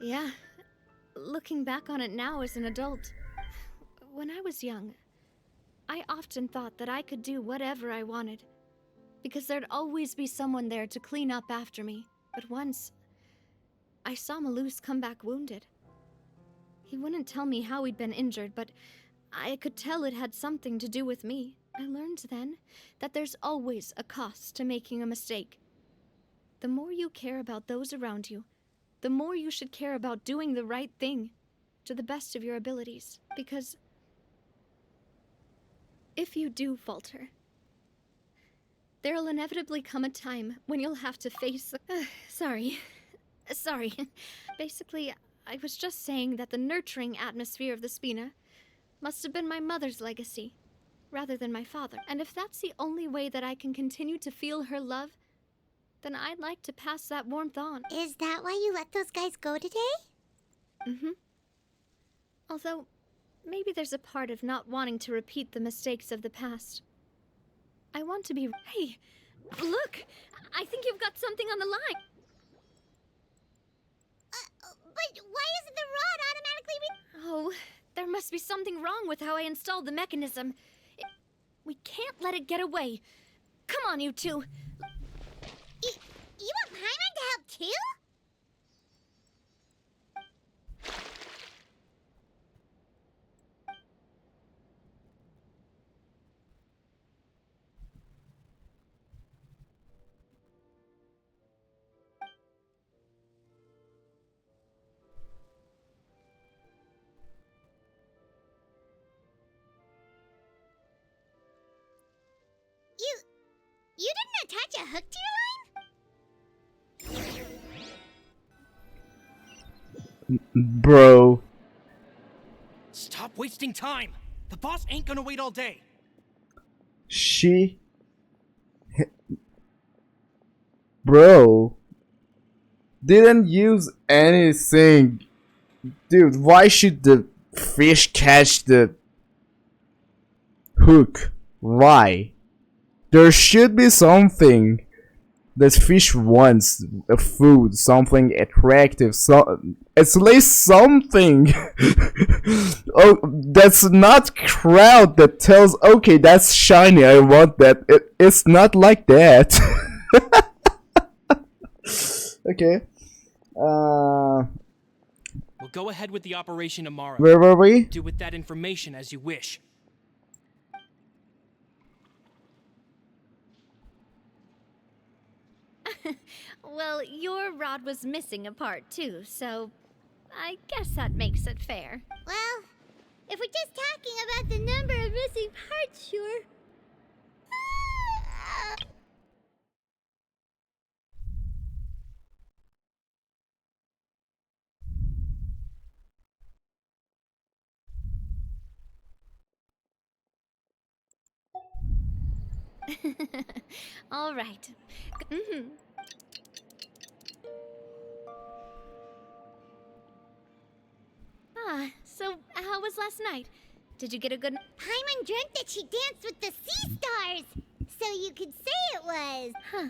Speaker 5: Yeah, looking back on it now as an adult, when I was young, I often thought that I could do whatever I wanted, because there'd always be someone there to clean up after me. But once, I saw Malus come back wounded. He wouldn't tell me how he'd been injured, but I could tell it had something to do with me. I learned then that there's always a cost to making a mistake. The more you care about those around you, the more you should care about doing the right thing to the best of your abilities. Because if you do falter, there'll inevitably come a time when you'll have to face... Sorry. Basically, I was just saying that the nurturing atmosphere of the Spina must have been my mother's legacy, rather than my father. And if that's the only way that I can continue to feel her love, then I'd like to pass that warmth on.
Speaker 3: Is that why you let those guys go today?
Speaker 5: Mm-hmm. Although, maybe there's a part of not wanting to repeat the mistakes of the past. I want to be... Hey, look! I think you've got something on the line!
Speaker 3: But why isn't the rod automatically
Speaker 5: Oh, there must be something wrong with how I installed the mechanism. We can't let it get away. Come on, you two.
Speaker 3: You want Paimon to help too? You didn't attach a hook to your line?
Speaker 4: Bro.
Speaker 6: Stop wasting time! The boss ain't gonna wait all day!
Speaker 4: Bro. Didn't use anything. Dude, why should the fish catch the hook? Why? There should be something that fish wants, a food, something attractive, so at least something. Oh, that's not crowd that tells, okay, that's shiny, I want that. It's not like that. Okay.
Speaker 6: We'll go ahead with the operation tomorrow.
Speaker 4: Where were we?
Speaker 6: Do with that information as you wish.
Speaker 5: Well, your rod was missing a part too, so I guess that makes it fair.
Speaker 3: Well, if we're just talking about the number of missing parts, sure.
Speaker 5: All right. So how was last night? Did you get a good...
Speaker 3: Paimon dreamt that she danced with the sea stars, so you could say it was.
Speaker 5: Huh.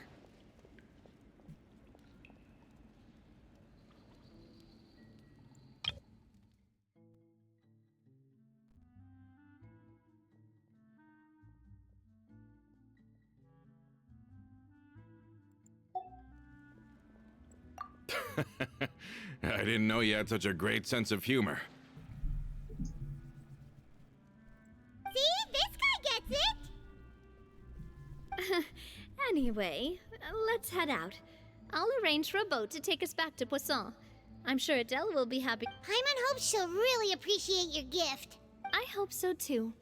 Speaker 8: I didn't know you had such a great sense of humor.
Speaker 3: See? This guy gets it!
Speaker 5: Anyway, let's head out. I'll arrange for a boat to take us back to Poisson. I'm sure Adele will be happy.
Speaker 3: Paimon hopes she'll really appreciate your gift.
Speaker 5: I hope so too.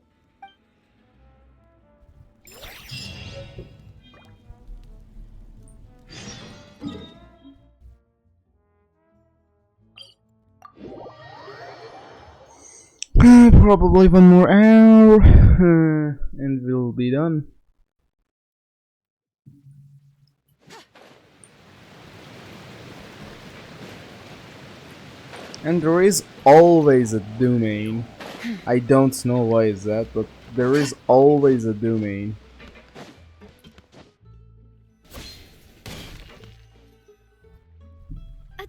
Speaker 4: Probably one more hour, and we'll be done. And there is always a domain. I don't know why is that, but there is always a domain.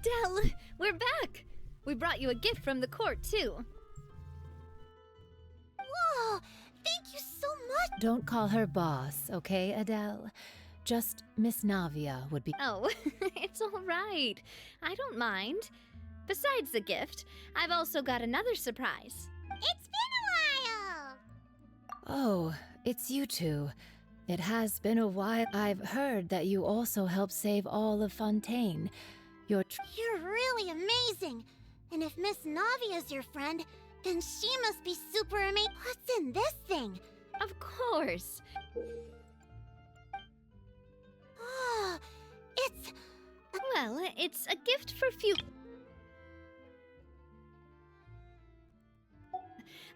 Speaker 5: Adele, we're back! We brought you a gift from the court, too.
Speaker 3: Whoa! Thank you so much!
Speaker 9: Don't call her boss, okay, Adele? Just Miss Navia would be.
Speaker 5: Oh, it's all right. I don't mind. Besides the gift, I've also got another surprise.
Speaker 3: It's been a while!
Speaker 9: Oh, it's you two. It has been a while. I've heard that you also helped save all of Fontaine. Your
Speaker 3: You're really amazing! And if Miss Navia's your friend, then she must be super amazing. What's in this thing?
Speaker 5: Of course.
Speaker 3: Oh, it's...
Speaker 5: Well, it's a gift for few.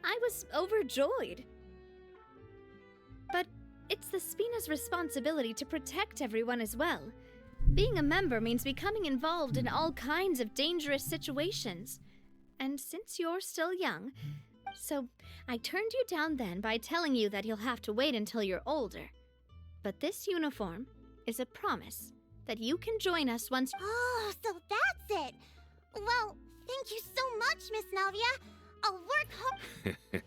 Speaker 5: I was overjoyed. But it's the Spina's responsibility to protect everyone as well. Being a member means becoming involved in all kinds of dangerous situations. And since you're still young, so I turned you down then by telling you that you'll have to wait until you're older. But this uniform is a promise that you can join us once.
Speaker 3: Oh, so that's it! Well, thank you so much, Miss Navia. I'll work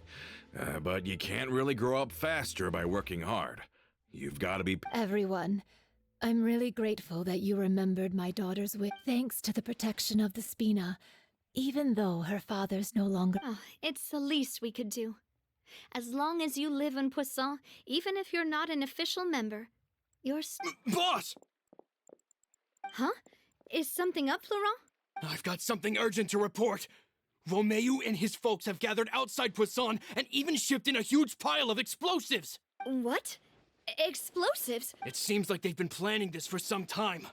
Speaker 3: hard.
Speaker 8: But you can't really grow up faster by working hard. You've got to be...
Speaker 9: everyone. I'm really grateful that you remembered my daughter's wish. Thanks to the protection of the Spina, even though her father's no longer.
Speaker 5: Oh, it's the least we could do. As long as you live in Poisson, even if you're not an official member, you're
Speaker 6: Boss!
Speaker 5: Huh? Is something up, Florent?
Speaker 6: I've got something urgent to report. Romeu and his folks have gathered outside Poisson and even shipped in a huge pile of explosives.
Speaker 5: What? Explosives?
Speaker 6: It seems like they've been planning this for some time.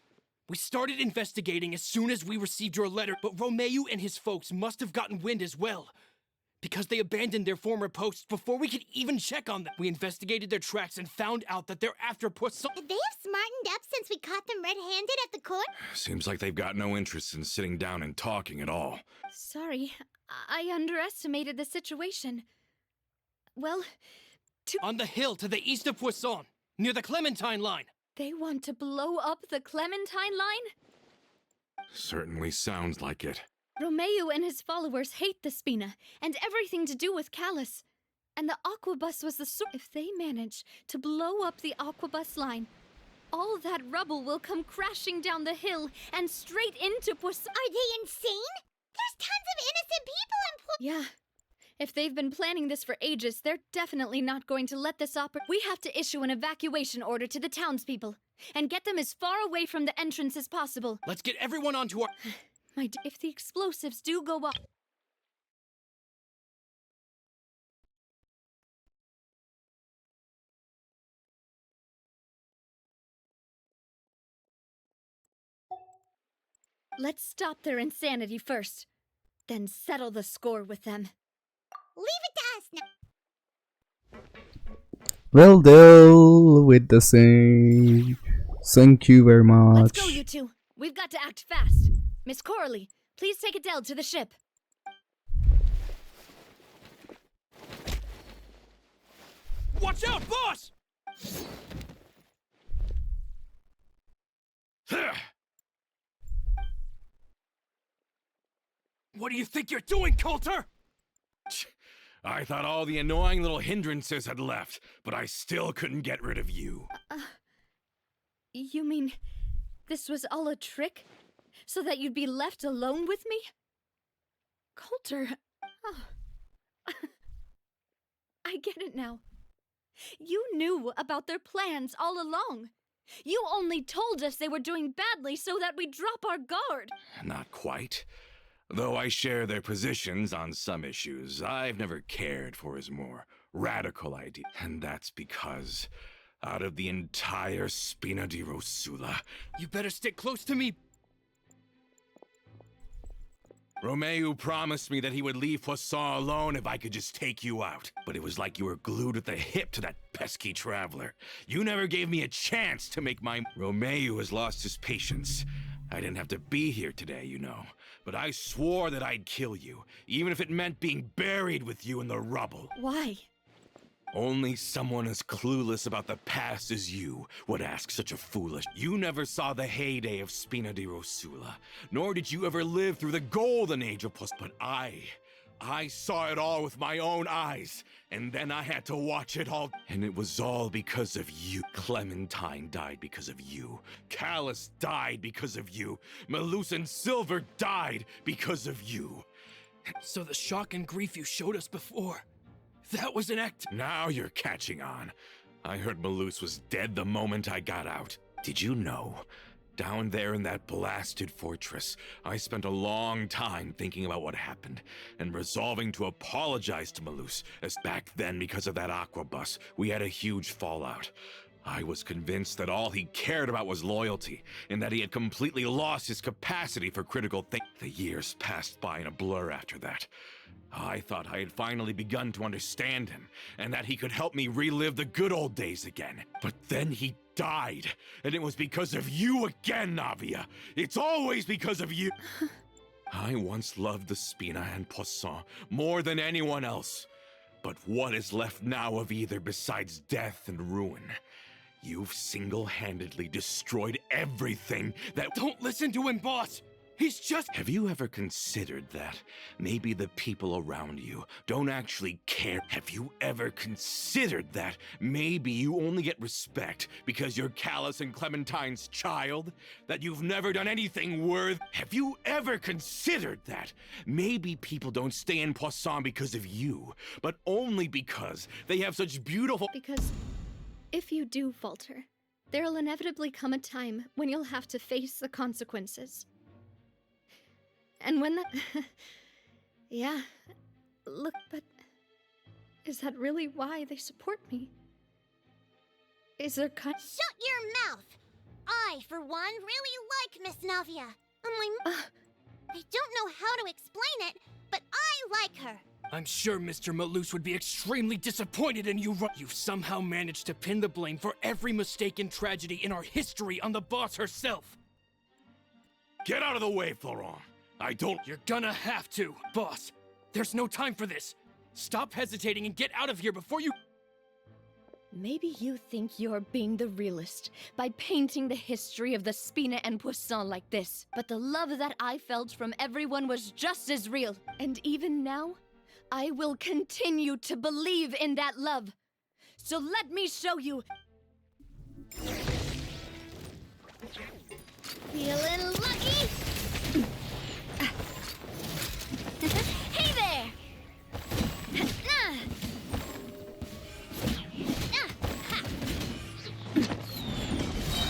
Speaker 6: We started investigating as soon as we received your letter, but Romeu and his folks must have gotten wind as well. Because they abandoned their former posts before we could even check on them. We investigated their tracks and found out that they're after Poisson.
Speaker 3: They have smartened up since we caught them red-handed at the court?
Speaker 8: Seems like they've got no interest in sitting down and talking at all.
Speaker 5: Sorry, I underestimated the situation. Well,
Speaker 6: On the hill to the east of Poisson, near the Clementine line.
Speaker 5: they want to blow up the Clementine line?
Speaker 8: Certainly sounds like it.
Speaker 5: Romeu and his followers hate the Spina and everything to do with Callus. And the Aquabus was the source. If they manage to blow up the Aquabus line, all that rubble will come crashing down the hill and straight into Poisson.
Speaker 3: Are they insane? There's tons of innocent people in
Speaker 5: Yeah. If they've been planning this for ages, they're definitely not going to let this We have to issue an evacuation order to the townspeople and get them as far away from the entrance as possible.
Speaker 6: Let's get everyone onto our...
Speaker 5: If the explosives do go off... Let's stop their insanity first, then settle the score with them.
Speaker 3: Leave it to us now.
Speaker 4: We'll deal with the same. Thank you very much.
Speaker 5: Let's go, you two. We've got to act fast. Miss Coralie, please take Adele to the ship.
Speaker 6: Watch out, boss! What do you think you're doing, Coulter?
Speaker 8: I thought all the annoying little hindrances had left, but I still couldn't get rid of you.
Speaker 5: You mean this was all a trick? So that you'd be left alone with me? Coulter. Oh. I get it now. You knew about their plans all along. You only told us they were doing badly so that we'd drop our guard.
Speaker 8: Not quite. Though I share their positions on some issues, I've never cared for his more radical idea. And that's because, out of the entire Spina di Rosula,
Speaker 6: You better stick close to me.
Speaker 8: Romeu promised me that he would leave Poisson alone if I could just take you out. But it was like you were glued at the hip to that pesky traveler. You never gave me a chance to make my... Romeu has lost his patience. I didn't have to be here today, you know. But I swore that I'd kill you, even if it meant being buried with you in the rubble.
Speaker 5: Why?
Speaker 8: Only someone as clueless about the past as you would ask such a foolish. You never saw the heyday of Spina di Rosula, nor did you ever live through the golden age of But I saw it all with my own eyes, and then I had to watch it all. And it was all because of you. Clementine died because of you. Callus died because of you. Malus and Silver died because of you.
Speaker 6: So the shock and grief you showed us before, that was an act.
Speaker 8: Now you're catching on. I heard Malus was dead the moment I got out. Did you know? Down there in that blasted fortress, I spent a long time thinking about what happened and resolving to apologize to Malus, as back then, because of that aqua bus, we had a huge fallout. I was convinced that all he cared about was loyalty, and that he had completely lost his capacity for critical thinking. The years passed by in a blur after that. I thought I had finally begun to understand him, and that he could help me relive the good old days again. But then he died, and it was because of you again, Navia. It's always because of you. I once loved the Spina and Poisson more than anyone else. But what is left now of either besides death and ruin? You've single-handedly destroyed everything that—
Speaker 6: Don't listen to him, boss! He's just—
Speaker 8: Have you ever considered that maybe the people around you don't actually care? Have you ever considered that maybe you only get respect because you're Callus and Clementine's child? That you've never done anything worth— Have you ever considered that maybe people don't stay in Poisson because of you, but only because they have such beautiful—
Speaker 5: Because if you do falter, there'll inevitably come a time when you'll have to face the consequences. And when that... Yeah. Look, but... Is that really why they support me? Is there
Speaker 3: Shut your mouth! I, for one, really like Miss Navia. I don't know how to explain it, but I like her.
Speaker 6: I'm sure Mr. Malus would be extremely disappointed in you. You've somehow managed to pin the blame for every mistake and tragedy in our history on the boss herself.
Speaker 8: Get out of the way, Florent. I don't—
Speaker 6: You're gonna have to, boss. There's no time for this. Stop hesitating and get out of here before you—
Speaker 5: Maybe you think you're being the realist by painting the history of the Spina and Poisson like this. But the love that I felt from everyone was just as real. And even now, I will continue to believe in that love. So let me show you.
Speaker 2: Feeling lucky? Hey there!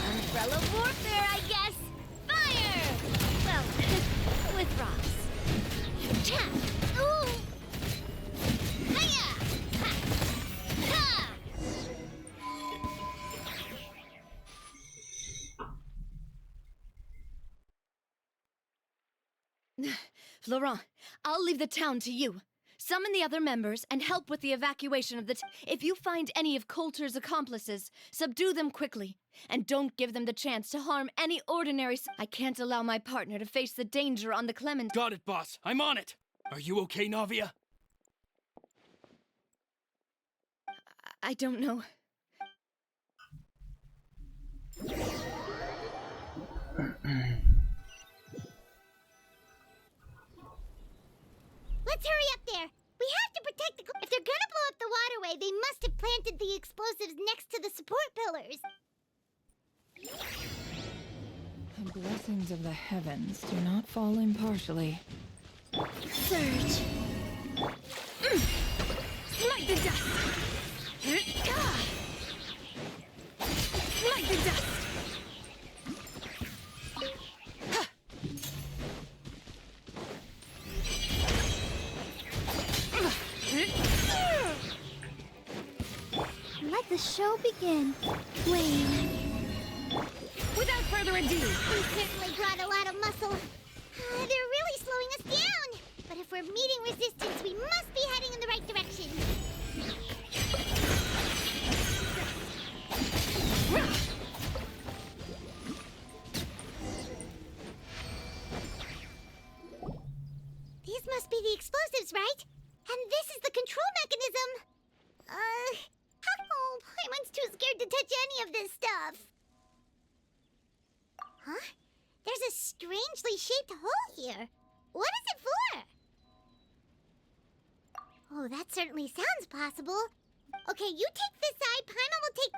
Speaker 2: Umbrella warfare, I guess! Fire! Well, with rocks. Cha! Ooh! Hiya! Ha! Ha!
Speaker 5: Florent, I'll leave the town to you. Summon the other members and help with the evacuation of the If you find any of Coulter's accomplices, subdue them quickly. And don't give them the chance to harm any ordinary I can't allow my partner to face the danger on the Clement—
Speaker 6: Got it, boss. I'm on it. Are you okay, Navia?
Speaker 5: I don't know.
Speaker 3: Let's hurry up there. We have to protect the... If they're gonna blow up the waterway, they must have planted the explosives next to the support pillars.
Speaker 9: The blessings of the heavens do not fall impartially.
Speaker 2: Surge! Smite the dust! Smite the dust!
Speaker 3: Let the show begin. Wayne.
Speaker 1: Without further ado,
Speaker 3: We certainly brought a lot of muscle. They're really slowing us down. But if we're meeting resistance, we must be heading in the right direction. These must be the explosives, right? And this is the control mechanism. stuff. Huh? There's a strangely shaped hole here. What is it for? Oh, that certainly sounds possible. Okay, you take this side, Paimon will take...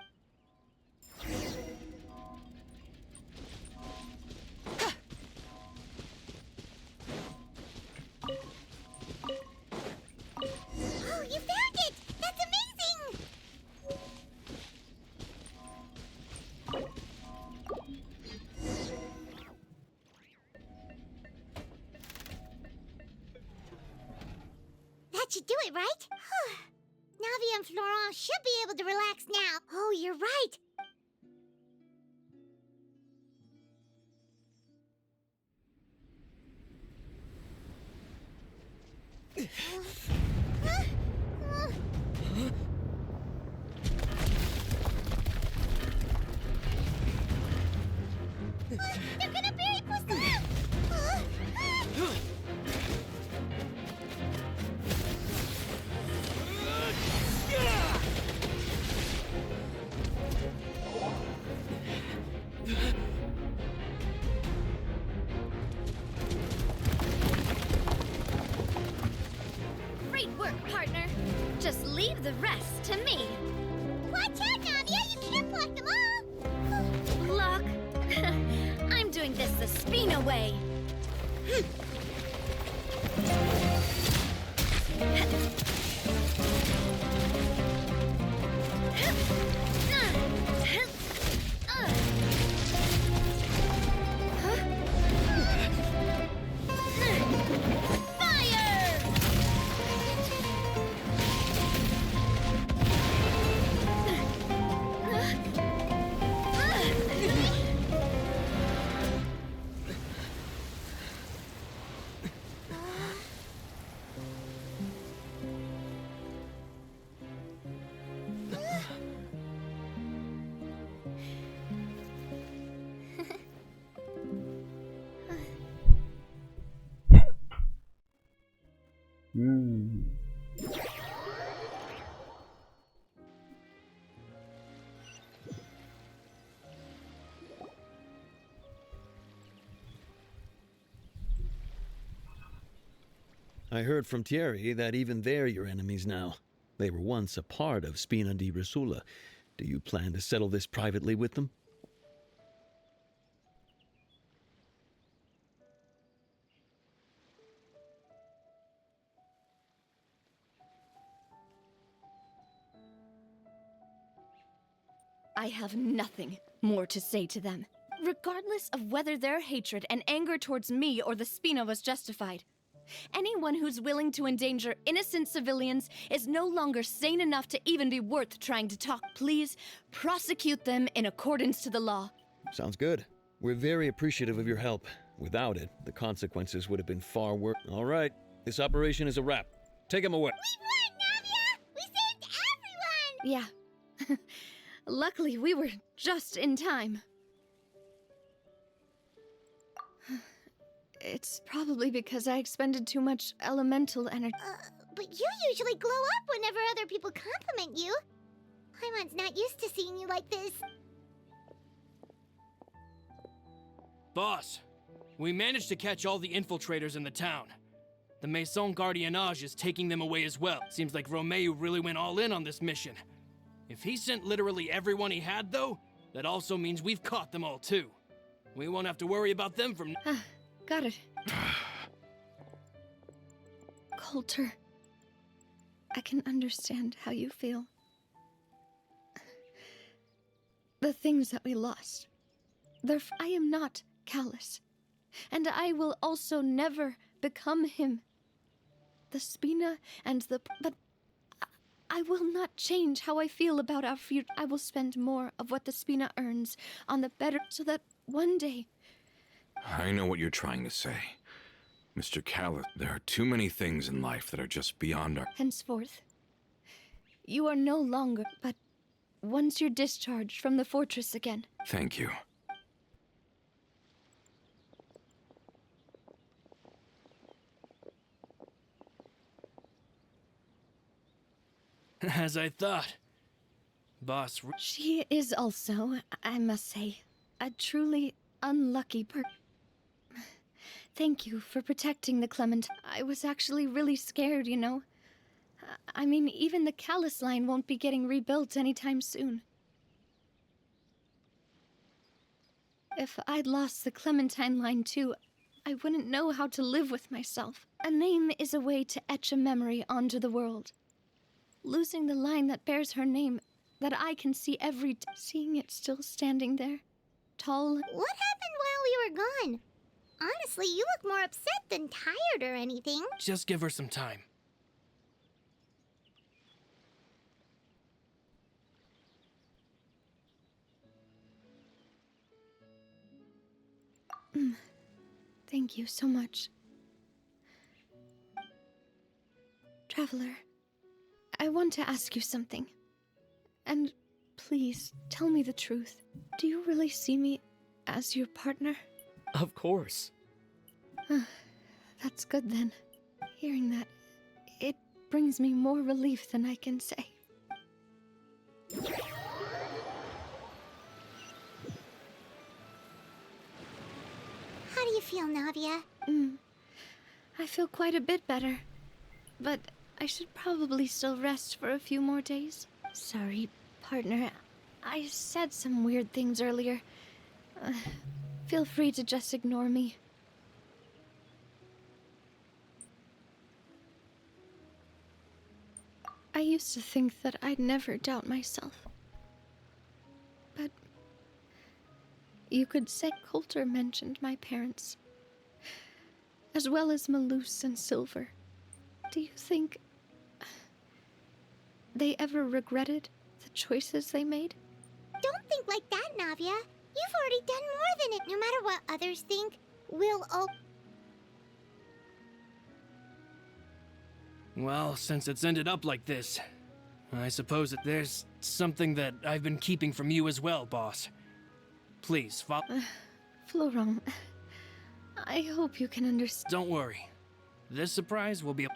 Speaker 3: Oh, you found it! That's amazing! That should do it, right? Navia and Florent should be able to relax now. Oh, you're right. They're gonna bury Poisson!
Speaker 2: Great work, partner. Just leave the rest to me.
Speaker 3: Watch out, Navia! You can't block them all!
Speaker 2: Block? I'm doing this the Spina way.
Speaker 10: I heard from Thierry that even they're your enemies now. They were once a part of Spina di Risula. Do you plan to settle this privately with them?
Speaker 5: I have nothing more to say to them, regardless of whether their hatred and anger towards me or the Spina was justified. Anyone who's willing to endanger innocent civilians is no longer sane enough to even be worth trying to talk. Please prosecute them in accordance to the law.
Speaker 10: Sounds good. We're very appreciative of your help. Without it, the consequences would have been far worse. All right, this operation is a wrap. Take them away.
Speaker 3: We won, Navia! We saved everyone!
Speaker 5: Yeah. Luckily, we were just in time. It's probably because I expended too much elemental energy.
Speaker 3: But you usually glow up whenever other people compliment you. Paimon's not used to seeing you like this.
Speaker 6: Boss, we managed to catch all the infiltrators in the town. The Maison Gardiennage is taking them away as well. Seems like Romeo really went all in on this mission. If he sent literally everyone he had, though, that also means we've caught them all, too. We won't have to worry about them from...
Speaker 5: Got it. Coulter, I can understand how you feel. The things that we lost. I am not callous. And I will also never become him. The Spina and the... But I will not change how I feel about our future. I will spend more of what the Spina earns on the better so that one day...
Speaker 8: I know what you're trying to say. Mr. Callus, there are too many things in life that are just beyond our...
Speaker 5: Henceforth, you are no longer, but once you're discharged from the fortress again...
Speaker 8: Thank you.
Speaker 6: As I thought. Boss,
Speaker 5: She is also, I must say, a truly unlucky Thank you for protecting the Clement. I was actually really scared, you know. I mean, even the Callus line won't be getting rebuilt anytime soon. If I'd lost the Clementine line too, I wouldn't know how to live with myself. A name is a way to etch a memory onto the world. Losing the line that bears her name, that I can see seeing it still standing there, tall.
Speaker 3: What happened while we were gone? Honestly, you look more upset than tired or anything.
Speaker 6: just give her some time.
Speaker 5: Thank you so much. Traveler, I want to ask you something. And please, tell me the truth. Do you really see me as your partner?
Speaker 11: Of course.
Speaker 5: That's good then. Hearing that, it brings me more relief than I can say.
Speaker 3: How do you feel, Navia?
Speaker 5: I feel quite a bit better. But I should probably still rest for a few more days. Sorry, partner. I said some weird things earlier. Feel free to just ignore me. I used to think that I'd never doubt myself. But you could say Coulter mentioned my parents, as well as Malus and Silver. Do you think they ever regretted the choices they made?
Speaker 3: Don't think like that, Navia. You've already done more than it, no matter what others think. We'll all...
Speaker 6: Well, since it's ended up like this, I suppose that there's something that I've been keeping from you as well, boss. Please,
Speaker 5: Florent, I hope you can understand.
Speaker 6: Don't worry. This surprise will be...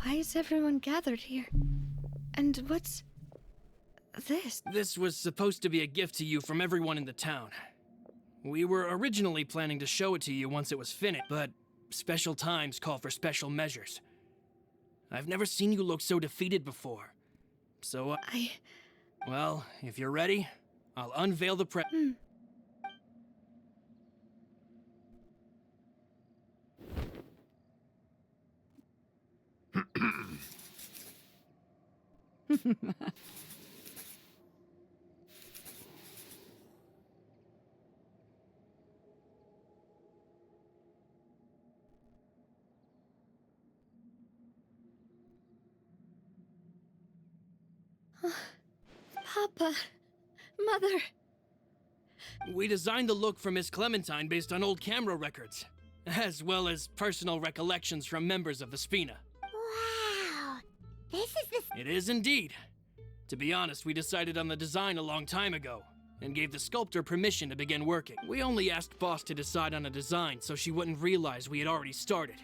Speaker 5: Why is everyone gathered here? And what's this?
Speaker 6: This was supposed to be a gift to you from everyone in the town. We were originally planning to show it to you once it was finished, but special times call for special measures. I've never seen you look so defeated before. So, well, if you're ready, I'll unveil the
Speaker 5: Papa, Mother.
Speaker 6: We designed the look for Miss Clementine based on old camera records, as well as personal recollections from members of the Spina.
Speaker 3: Wow! This is the...
Speaker 6: It is indeed. To be honest, we decided on the design a long time ago, and gave the sculptor permission to begin working. We only asked Boss to decide on a design so she wouldn't realize we had already started.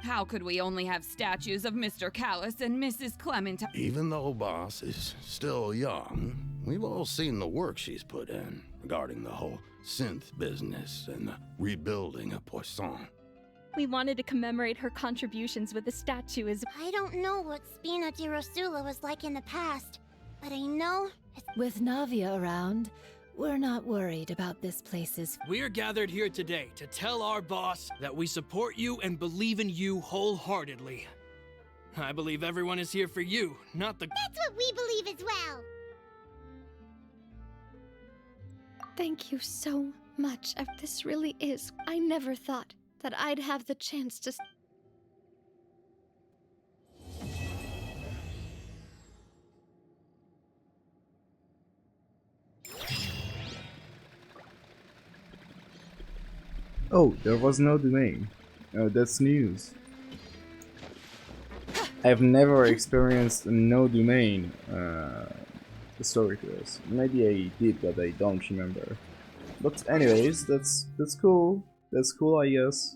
Speaker 12: How could we only have statues of Mr. Callus and Mrs. Clementine?
Speaker 13: Even though Boss is still young,
Speaker 11: We've all seen the work she's put in regarding the whole synth business and the rebuilding of Poisson.
Speaker 12: We wanted to commemorate her contributions with a statue as
Speaker 3: I don't know what Spina di Rosula was like in the past, but I know it's...
Speaker 9: With Navia around, we're not worried about this place's...
Speaker 6: We're gathered here today to tell our boss that we support you and believe in you wholeheartedly. I believe everyone is here for you, not the...
Speaker 3: That's what we believe as well!
Speaker 5: Thank you so much. This really is. I never thought that I'd have the chance to...
Speaker 4: Oh, there was no domain. Oh, that's news. I've never experienced a no domain story to this. Maybe I did, but I don't remember. But anyways, that's cool. That's cool, I guess.